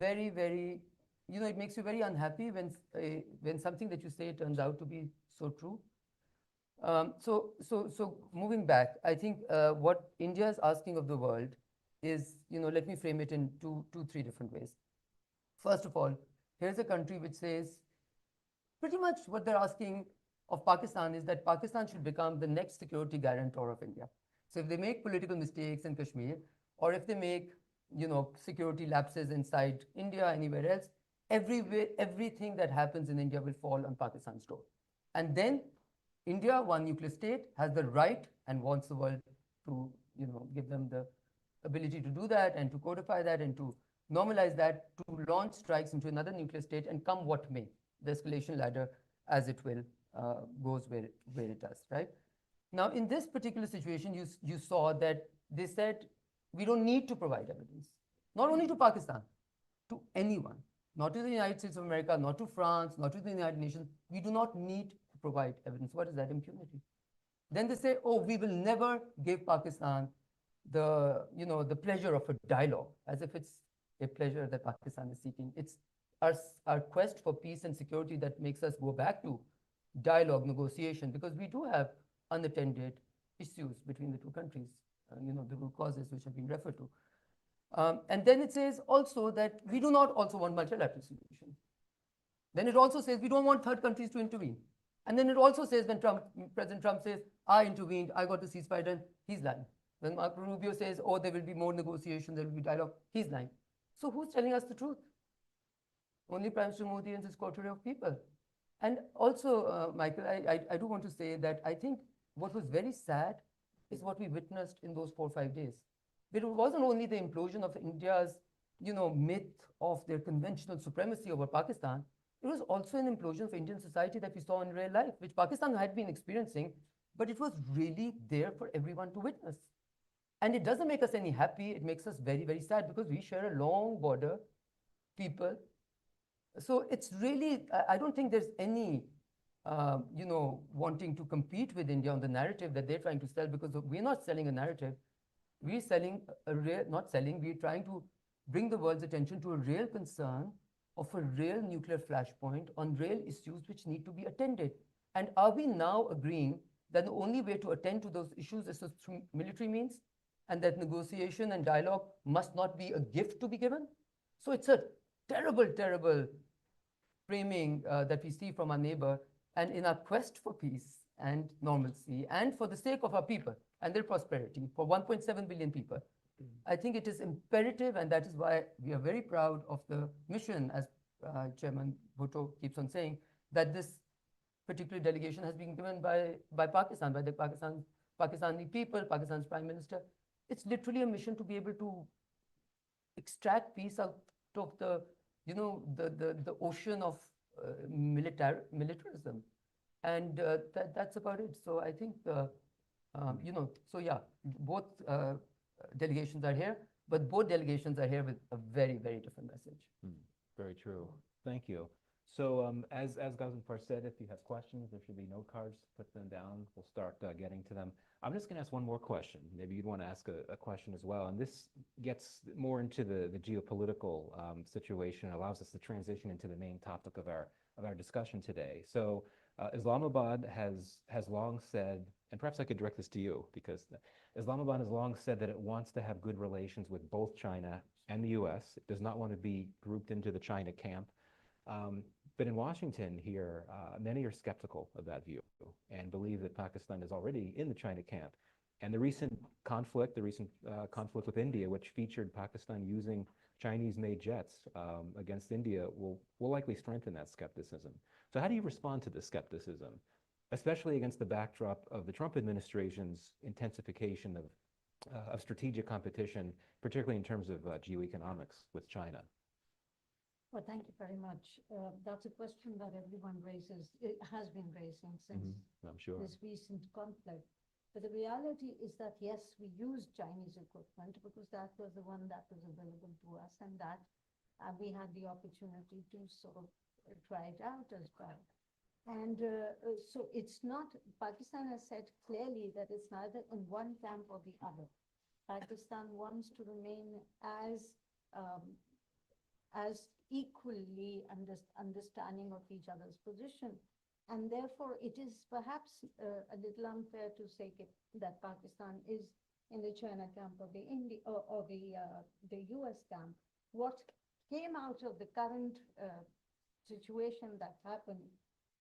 very, very, it makes you very unhappy when something that you say turns out to be so true. So moving back, I think what India is asking of the world is, let me frame it in three different ways. First of all, here's a country which says pretty much what they're asking of Pakistan is that Pakistan should become the next security guarantor of India. So if they make political mistakes in Kashmir, or if they make, security lapses inside India, anywhere else, everything that happens in India will fall on Pakistan's door. And then India, one nuclear state, has the right and wants the world to, give them the ability to do that and to codify that and to normalize that, to launch strikes into another nuclear state and come what may, the escalation ladder as it will goes where it does, right? Now, in this particular situation, you saw that they said, we don't need to provide evidence, not only to Pakistan, to anyone, not to the United States of America, not to France, not to the United Nations. We do not need to provide evidence. What is that? Impunity. Then they say, oh, we will never give Pakistan the pleasure of a dialogue, as if it's a pleasure that Pakistan is seeking. It's our quest for peace and security that makes us go back to dialogue, negotiation, because we do have unattended issues between the two countries, the root causes which have been referred to. And then it says also that we do not also want multilateral solution. Then it also says we don't want third countries to intervene. And then it also says when President Trump says, I intervened, I got the ceasefire done, he's lying. When Marco Rubio says, oh, there will be more negotiation, there will be dialogue, he's lying. So who's telling us the truth? Only Prime Minister Modi and his coterie of people. And also, Michael, I do want to say that I think what was very sad is what we witnessed in those 4 or 5 days. It wasn't only the implosion of India's, myth of their conventional supremacy over Pakistan. It was also an implosion of Indian society that we saw in real life, which Pakistan had been experiencing, but it was really there for everyone to witness. And it doesn't make us any happy. It makes us very, very sad because we share a long border, people. So it's really, I don't think there's any you know, wanting to compete with India on the narrative that they're trying to sell, because we're not selling a narrative. We're selling a real, not selling, we're trying to bring the world's attention to a real concern of a real nuclear flashpoint on real issues which need to be attended. And are we now agreeing that the only way to attend to those issues is through military means, and that negotiation and dialogue must not be a gift to be given? So it's a terrible, terrible framing that we see from our neighbor. And in our quest for peace and normalcy, and for the sake of our people and their prosperity, for 1.7 billion people, I think it is imperative, and that is why we are very proud of the mission, as Chairman Bhutto keeps on saying, that this particular delegation has been given by Pakistan, by the Pakistani people, Pakistan's Prime Minister. It's literally a mission to be able to extract peace out of the, you know, the ocean of militarism. And that's about it. So I think, you know, so yeah, both delegations are here, but both delegations are here with a very, very different message. Very true. Thank you. So as Ghazenfar said, if you have questions, there should be note cards, put them down. We'll start getting to them. I'm just going to ask one more question. Maybe you'd want to ask a question as well. And this gets more into the geopolitical situation, allows us to transition into the main topic of our discussion today. So Islamabad has long said, and perhaps I could direct this to you, because Islamabad has long said that it wants to have good relations with both China and the US. It does not want to be grouped into the China camp. But in Washington here, many are skeptical of that view and believe that Pakistan is already in the China camp. And the recent conflict with India, which featured Pakistan using Chinese-made jets against India, will likely strengthen that skepticism. So how do you respond to this skepticism, especially against the backdrop of the Trump administration's intensification of strategic competition, particularly in terms of geoeconomics with China? Well, thank you very much. That's a question that everyone raises, it has been raising since I'm sure. this recent conflict. But the reality is that, yes, we used Chinese equipment because that was the one that was available to us, and that we had the opportunity to sort of try it out as well. And so it's not, Pakistan has said clearly that it's neither in one camp or the other. Pakistan wants to remain as equally understanding of each other's position. And therefore, it is perhaps a little unfair to say that Pakistan is in the China camp or the the US camp. What came out of the current situation that happened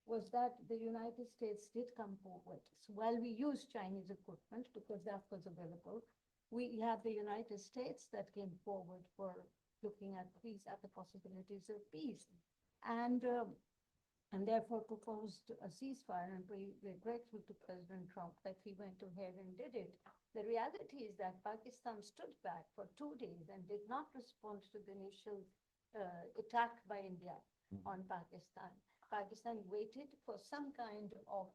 was that the United States did come forward. So while we used Chinese equipment because that was available, we had the United States that came forward for looking at peace, at the possibilities of peace, and therefore proposed a ceasefire. And we're grateful to President Trump that he went ahead and did it. The reality is that Pakistan stood back for 2 days and did not respond to the initial attack by India on Pakistan. Pakistan waited for some kind of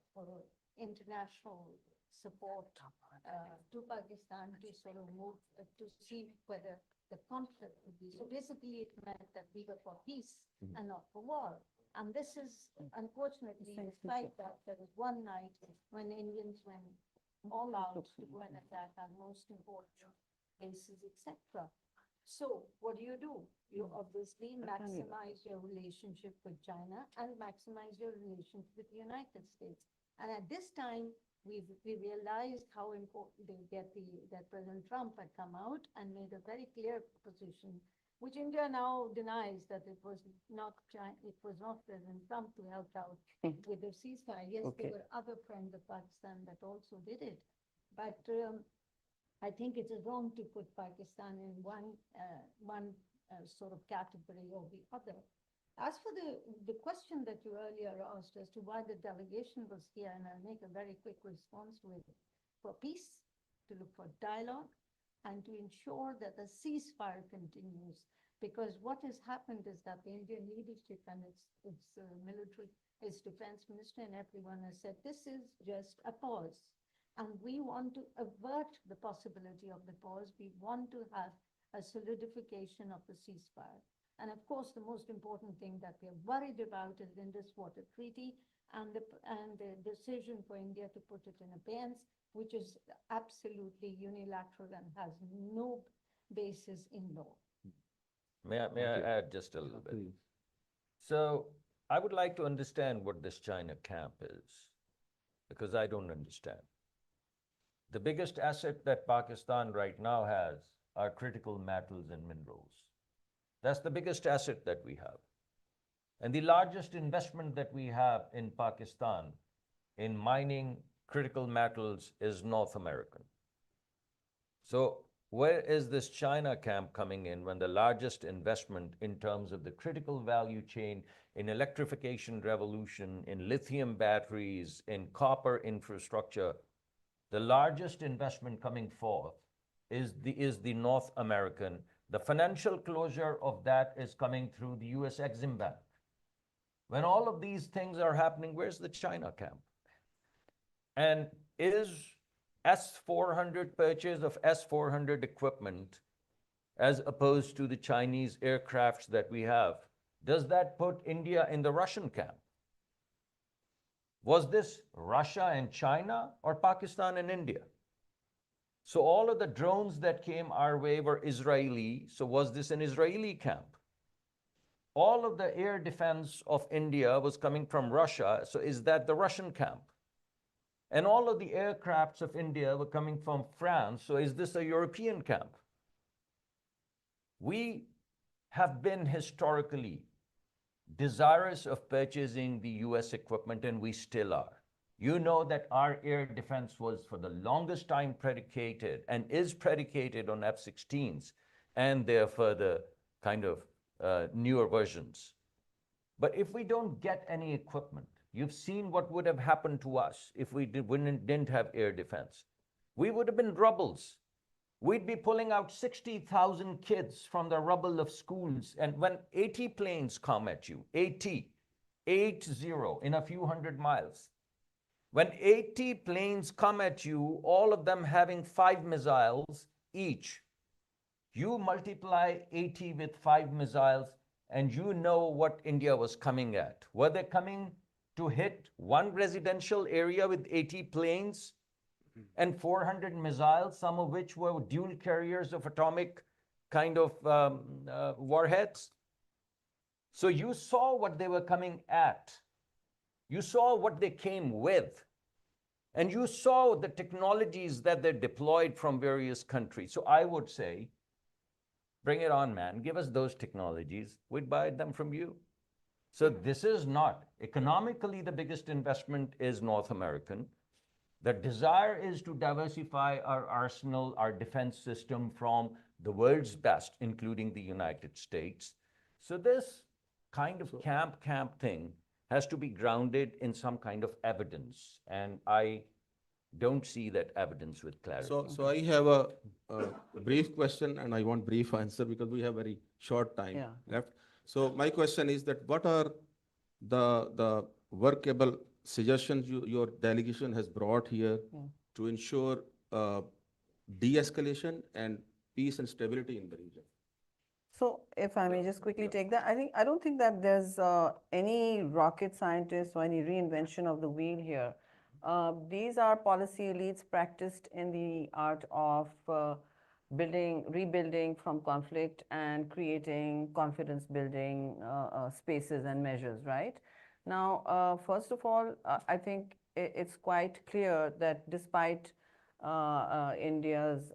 international support to Pakistan to sort of move to see whether the conflict would be. So basically, it meant that we were for peace and not for war. And this is, unfortunately, despite that, there was one night when Indians went all out to go and attack our most important bases, etc. So what do? You obviously maximize your relationship with China and maximize your relationship with the United States. And at this time, we realized how important that President Trump had come out and made a very clear position, which India now denies that it was not President Trump who helped out with the ceasefire. Yes, there were other friends of Pakistan that also did it, but I think it is wrong to put Pakistan in one sort of category or the other. As for the question that you earlier asked as to why the delegation was here, and I'll make a very quick response to it, for peace, to look for dialogue, and to ensure that the ceasefire continues. Because what has happened is that the Indian leadership and its military, its defense minister and everyone has said, this is just a pause. And we want to avert the possibility of the pause. We want to have a solidification of the ceasefire. And of course, the most important thing that we're worried about is the Indus Water Treaty and the decision for India to put it in abeyance, which is absolutely unilateral and has no basis in law. May I Thank you. add just a little bit? Please. So I would like to understand what this China camp is, because I don't understand. The biggest asset that Pakistan right now has are critical metals and minerals. That's the biggest asset that we have. And the largest investment that we have in Pakistan in mining critical metals is North American. So where is this China camp coming in when the largest investment in terms of the critical value chain in electrification revolution, in lithium batteries, in copper infrastructure, the largest investment coming forth is the North American. The financial closure of that is coming through the US Exim Bank. When all of these things are happening, where's the China camp? And is S-400 purchase of S-400 equipment as opposed to the Chinese aircrafts that we have, does that put India in the Russian camp? Was this Russia and China or Pakistan and India? So all of the drones that came our way were Israeli. So was this an Israeli camp? All of the air defense of India was coming from Russia. So is that the Russian camp? And all of the aircrafts of India were coming from France. So is this a European camp? We have been historically desirous of purchasing the US equipment, and we still are. You know that our air defense was for the longest time predicated and is predicated on F-16s and their further kind of newer versions. But if we don't get any equipment, you've seen what would have happened to us if we didn't have air defense. We would have been rubbles. We'd be pulling out 60,000 kids from the rubble of schools. And when 80 planes come at you, 80 in a few hundred miles, when 80 planes come at you, all of them having 5 missiles each, you multiply 80 with 5 missiles, and you know what India was coming at. Were they coming to hit one residential area with 80 planes and 400 missiles, some of which were dual carriers of atomic kind of warheads? So you saw what they were coming at. You saw what they came with. And you saw the technologies that they deployed from various countries. So I would say, bring it on, man. Give us those technologies. We'd buy them from you. So this is not, economically, the biggest investment is North American. The desire is to diversify our arsenal, our defense system from the world's best, including the United States. So this kind of camp thing has to be grounded in some kind of evidence. And I don't see that evidence with clarity. So I have a brief question and I want brief answer because we have very short time left. So my question is that what are the workable suggestions your delegation has brought here to ensure de-escalation and peace and stability in the region? So if I may just quickly take that, I don't think that there's any rocket scientist or any reinvention of the wheel here. These are policy elites practiced in the art of rebuilding from conflict and creating confidence building spaces and measures, right? Now, first of all, I think it's quite clear that despite India's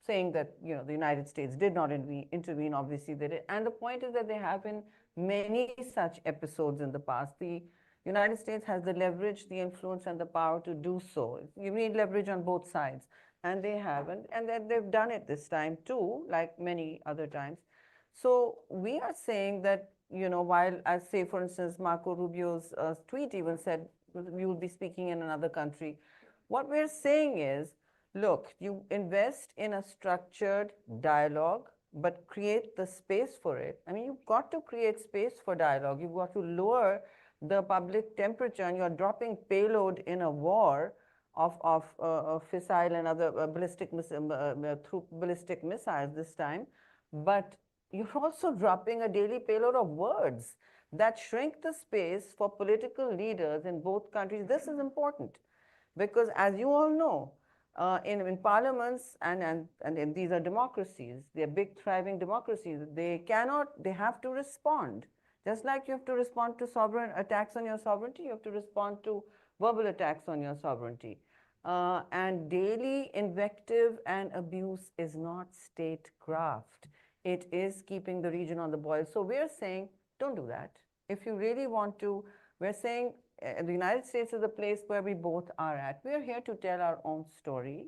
saying that, you know, the United States did not intervene, obviously they did. And the point is that there have been many such episodes in the past. The United States has the leverage, the influence, and the power to do so. You need leverage on both sides, and they haven't, and that they've done it this time too, like many other times. So we are saying that, you know, while, as say, for instance, Marco Rubio's tweet even said, we will be speaking in another country. What we're saying is, look, you invest in a structured dialogue, but create the space for it. I mean, you've got to create space for dialogue. You've got to lower the public temperature, and you're dropping payload in a war of fissile and other ballistic missiles this time. But you're also dropping a daily payload of words. that shrink the space for political leaders in both countries. This is important because, as you all know, in parliaments and these are democracies, they're big thriving democracies, they have to respond. Just like you have to respond to sovereign attacks on your sovereignty, you have to respond to verbal attacks on your sovereignty. And daily invective and abuse is not statecraft. It is keeping the region on the boil. So we're saying, don't do that. If you really want to, we're saying the United States is the place where we both are at. We're here to tell our own story.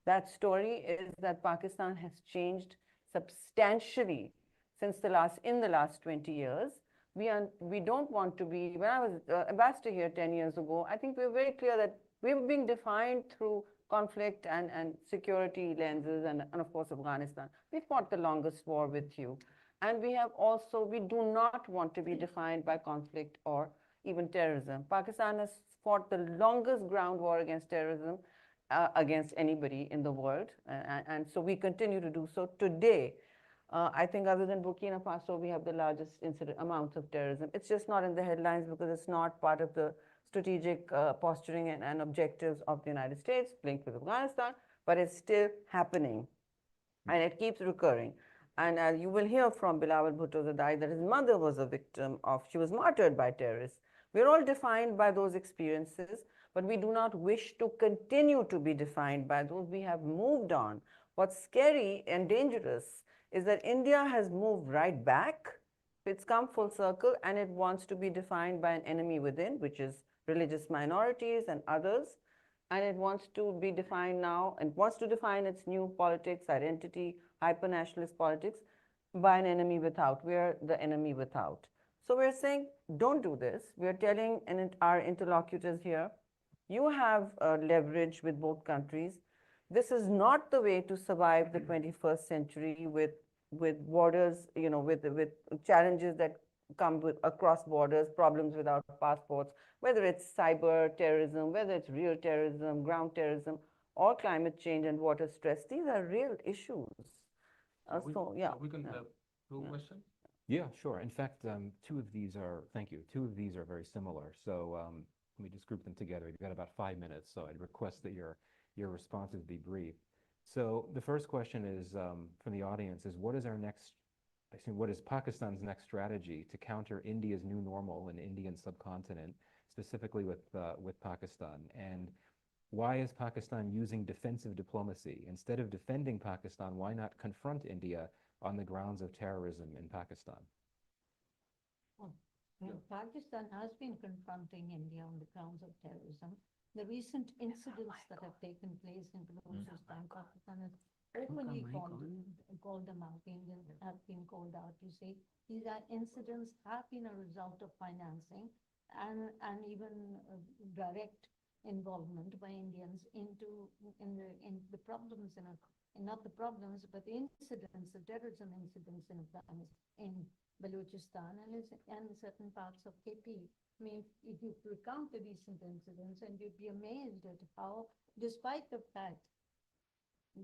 That story is that Pakistan has changed substantially since in the last 20 years. We don't want to be, when I was ambassador here 10 years ago, I think we were very clear that we were being defined through conflict and security lenses and of course Afghanistan. We fought the longest war with you. And we do not want to be defined by conflict or even terrorism. Pakistan has fought the longest ground war against terrorism against anybody in the world. And so we continue to do so. Today, I think other than Burkina Faso, we have the largest amounts of terrorism. It's just not in the headlines because it's not part of the strategic posturing and objectives of the United States linked with Afghanistan, but it's still happening and it keeps recurring. And as you will hear from Bilawal Bhutto Zadai that his mother was a victim she was martyred by terrorists. We're all defined by those experiences, but we do not wish to continue to be defined by those. We have moved on. What's scary and dangerous is that India has moved right back. It's come full circle and it wants to be defined by an enemy within, which is religious minorities and others. And it wants to be defined now and wants to define its new politics, identity, hyper-nationalist politics by an enemy without. We're the enemy without. So we're saying, don't do this. We're telling our interlocutors here, you have leverage with both countries. This is not the way to survive the 21st century with borders, with challenges that come across borders, problems without passports, whether it's cyber terrorism, whether it's real terrorism, ground terrorism, or climate change and water stress. These are real issues. We can have two questions. Yeah, sure. In fact, thank you. Two of these are very similar. So let me just group them together. You've got about 5 minutes, so I'd request that your responses be brief. So the first question is from the audience is what is Pakistan's next strategy to counter India's new normal in the Indian subcontinent, specifically with Pakistan? And why is Pakistan using defensive diplomacy? Instead of defending Pakistan, why not confront India on the grounds of terrorism in Pakistan? Pakistan has been confronting India on the grounds of terrorism. The recent incidents that have taken place in Balochistan, Pakistan has openly called them out. The Indians have been called out. You see, these incidents have been a result of financing and even direct involvement by Indians in the problems not the problems, but the incidents, the terrorism incidents in Balochistan and certain parts of KP. I mean, if you recount the recent incidents, and you'd be amazed at how, despite the fact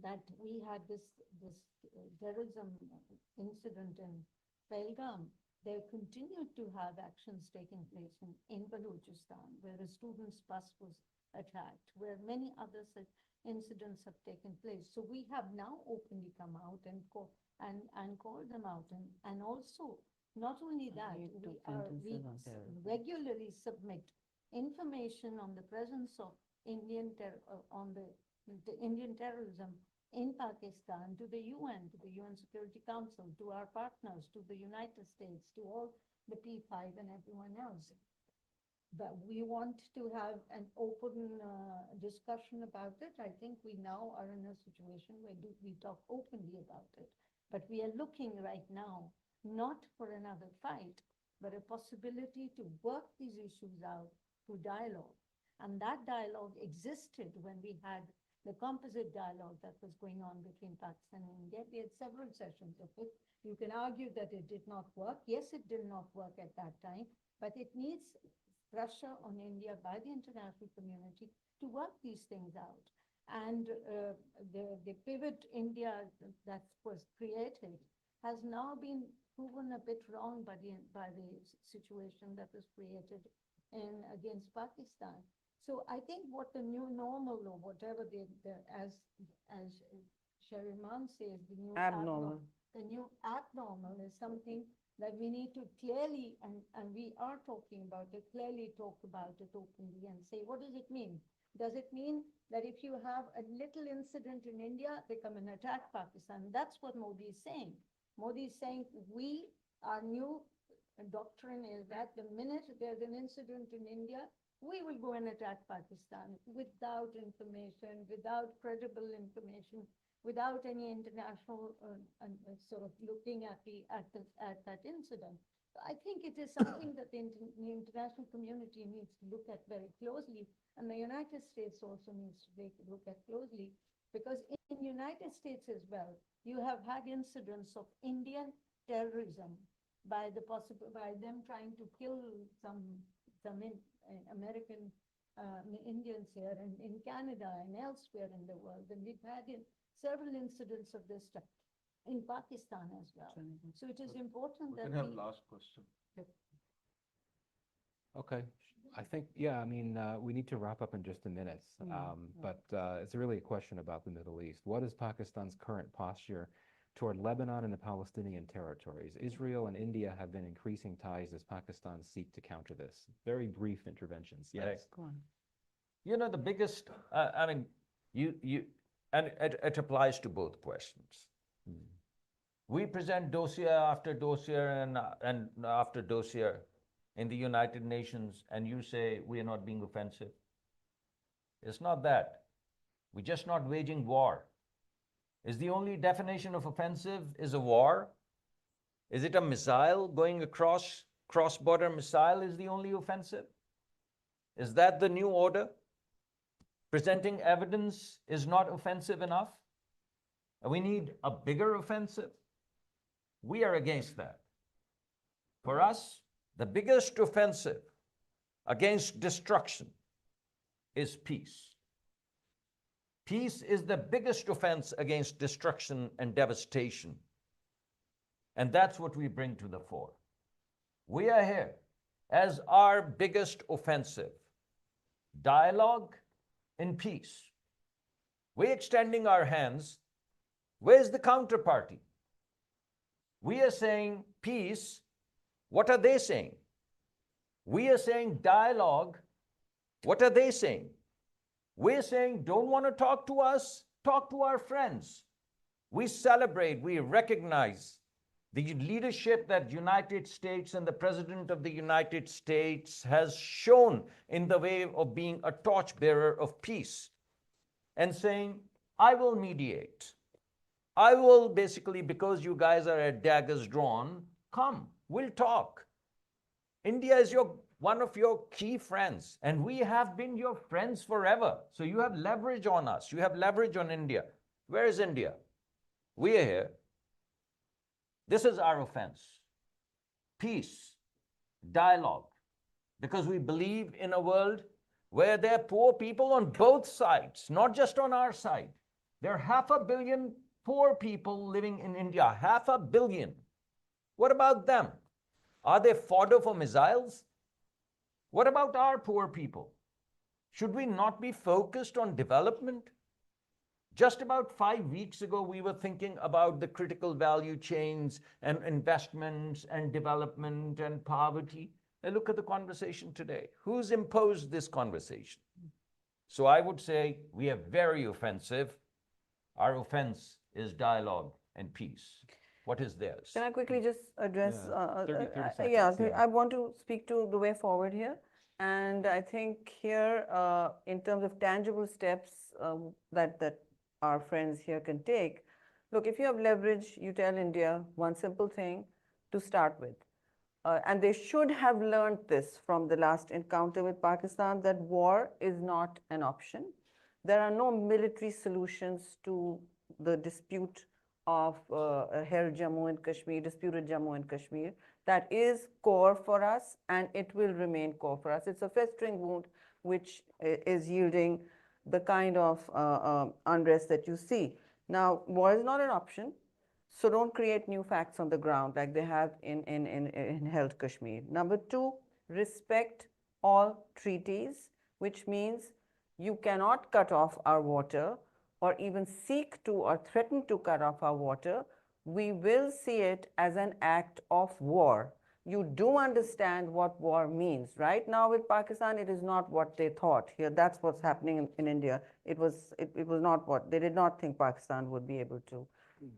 that we had this terrorism incident in Pahalgam, there continued to have actions taking place in Balochistan, where a student's bus was attacked, where many other such incidents have taken place. So we have now openly come out and called them out, and also not only that, we regularly submit information on the presence of the Indian terrorism in Pakistan to the UN, to the UN Security Council, to our partners, to the United States, to all the P5 and everyone else. But we want to have an open discussion about it. I think we now are in a situation where we talk openly about it. But we are looking right now not for another fight, but a possibility to work these issues out through dialogue. And that dialogue existed when we had the composite dialogue that was going on between Pakistan and India. We had several sessions of it. You can argue that it did not work. Yes, it did not work at that time, but it needs pressure on India by the international community to work these things out. And the pivot India that was created has now been proven a bit wrong by the situation that was created against Pakistan. So I think what the new normal or whatever as Shariman says, the new Abnormal. the new abnormal is something that we need to clearly, and we are talking about it, clearly talk about it openly and say, what does it mean? Does it mean that if you have a little incident in India, they come and attack Pakistan? That's what Modi is saying. Modi is saying, our new doctrine is that the minute there's an incident in India, we will go and attack Pakistan without information, without credible information, without any international sort of looking at that incident. I think it is something that the international community needs to look at very closely, and the United States also needs to look at closely, because in the United States as well, you have had incidents of Indian terrorism by them trying to kill some American Indians here and in Canada and elsewhere in the world, and we've had several incidents of this type in Pakistan as well. So it is important that we last question. Okay, I think, yeah, I mean, we need to wrap up in just a minute. But it's really a question about the Middle East. What is Pakistan's current posture toward Lebanon and the Palestinian territories? Israel and India have been increasing ties as Pakistan seek to counter this. Very brief interventions. Yes. Go on. You know, the biggest, I mean, and it applies to both questions. We present dossier after dossier and after dossier in the United Nations, and you say we are not being offensive. It's not that. We're just not waging war. Is the only definition of offensive is a war? Is it a missile going across, cross-border missile is the only offensive? Is that the new order? Presenting evidence is not offensive enough? We need a bigger offensive? We are against that. For us, the biggest offensive against destruction is peace. Peace is the biggest offense against destruction and devastation. And that's what we bring to the fore. We are here as our biggest offensive. Dialogue and peace. We're extending our hands. Where's the counterparty? We are saying peace. What are they saying? We are saying dialogue. What are they saying? We're saying, don't want to talk to us? Talk to our friends. We celebrate, we recognize the leadership that United States and the President of the United States has shown in the way of being a torchbearer of peace and saying, I will mediate. I will basically, because you guys are at daggers drawn, come, we'll talk. India is one of your key friends, and we have been your friends forever. So you have leverage on us. You have leverage on India. Where is India? We are here. This is our offense. Peace, dialogue, because we believe in a world where there are poor people on both sides, not just on our side. There are 500 million poor people living in India, 500 million. What about them? Are they fodder for missiles? What about our poor people? Should we not be focused on development? Just about 5 weeks ago, we were thinking about the critical value chains and investments and development and poverty. And look at the conversation today. Who's imposed this conversation? So I would say we are very offensive. Our offense is dialogue and peace. What is theirs? Can I quickly just address? 30 seconds, Yeah, yeah. I want to speak to the way forward here. And I think here, in terms of tangible steps that our friends here can take, look, if you have leverage, you tell India one simple thing to start with. And they should have learned this from the last encounter with Pakistan, that war is not an option. There are no military solutions to the dispute of here Jammu and Kashmir, disputed Jammu and Kashmir. That is core for us, and it will remain core for us. It's a festering wound which is yielding the kind of unrest that you see. Now, war is not an option. So don't create new facts on the ground like they have in held Kashmir. Number two, respect all treaties, which means you cannot cut off our water or even seek to or threaten to cut off our water. We will see it as an act of war. You do understand what war means. Right now with Pakistan, it is not what they thought. Here, that's what's happening in India. It was not what, they did not think Pakistan would be able to,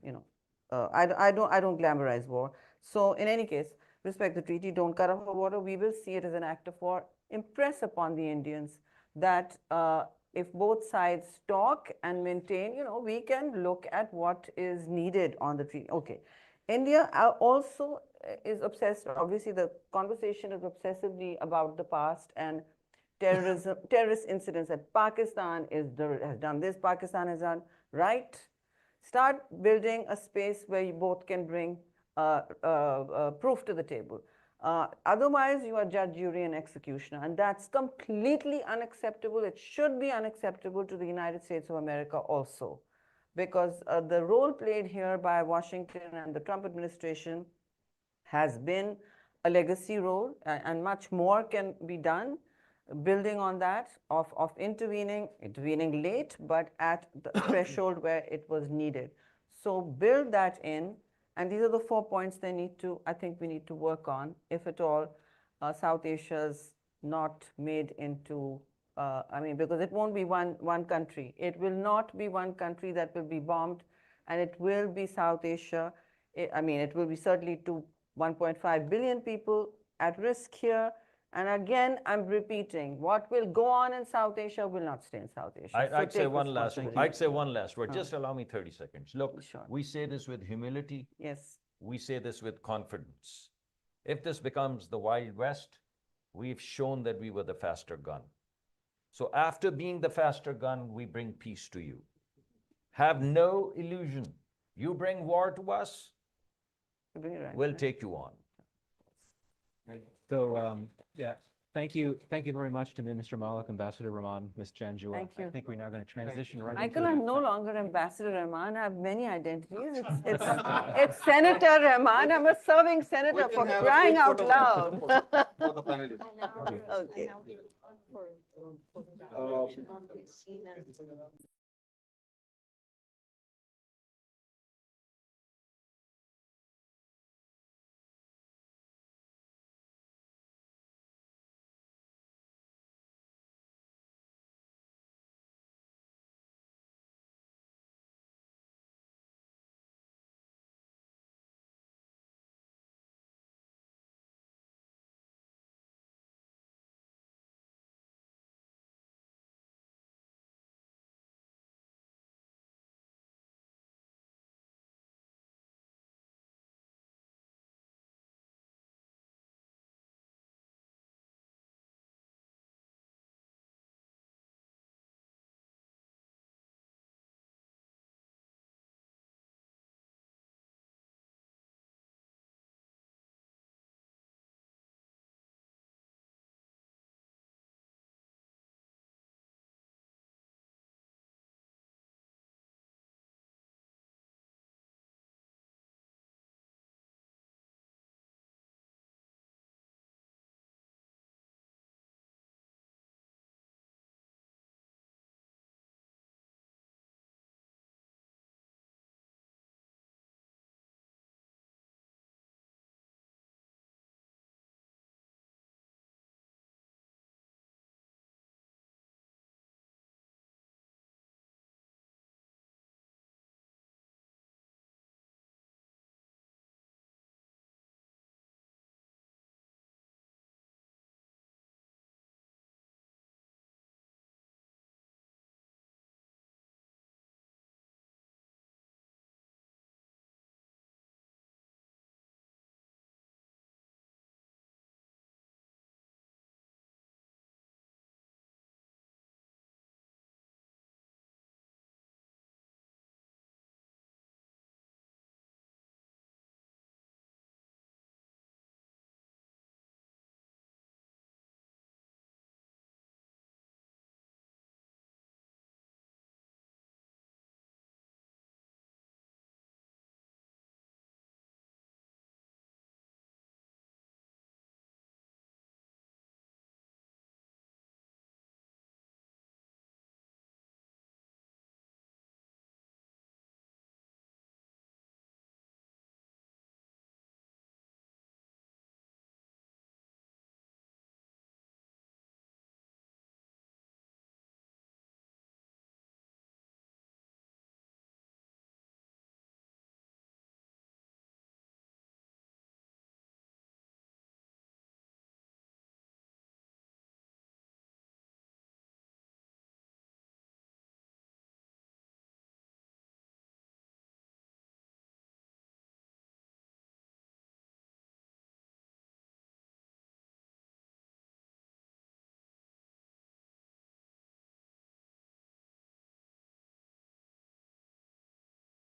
you know, I don't glamorize war. So in any case, respect the treaty, don't cut off our water. We will see it as an act of war. Impress upon the Indians that if both sides talk and maintain, you know, we can look at what is needed on the treaty. Okay. India also is obsessed, obviously the conversation is obsessively about the past and terrorism, terrorist incidents that Pakistan has done this, Pakistan has done, right? Start building a space where you both can bring proof to the table. Otherwise, you are judge, jury, and executioner, and that's completely unacceptable. It should be unacceptable to the United States of America also, because the role played here by Washington and the Trump administration has been a legacy role, and much more can be done, building on that, of intervening late, but at the threshold where it was needed. So build that in. And these are the 4 points they need to, I think we need to work on, if at all South Asia's not made into, I mean, because it won't be one country. It will not be one country that will be bombed, and it will be South Asia. I mean, it will be certainly 1.5 billion people at risk here. And again, I'm repeating, what will go on in South Asia will not stay in South Asia. So I'd say take one last word. responsibility. I'd say one last word. Just allow me 30 seconds. Look, Sure. we say this with humility. Yes. We say this with confidence. If this becomes the Wild West, we've shown that we were the faster gun. So after being the faster gun, we bring peace to you. Have no illusion. You bring war to us, we'll take you on. So, yeah, thank you very much to Minister Malik, Ambassador Rahman, Ms. Janjua. Thank you. I think we're now going to transition right Michael, into I'm no longer Ambassador Rahman. I have many identities. It's Senator Rahman. I'm a serving senator, for crying out loud. For the panelists. Okay. And now we're on for, on the seen as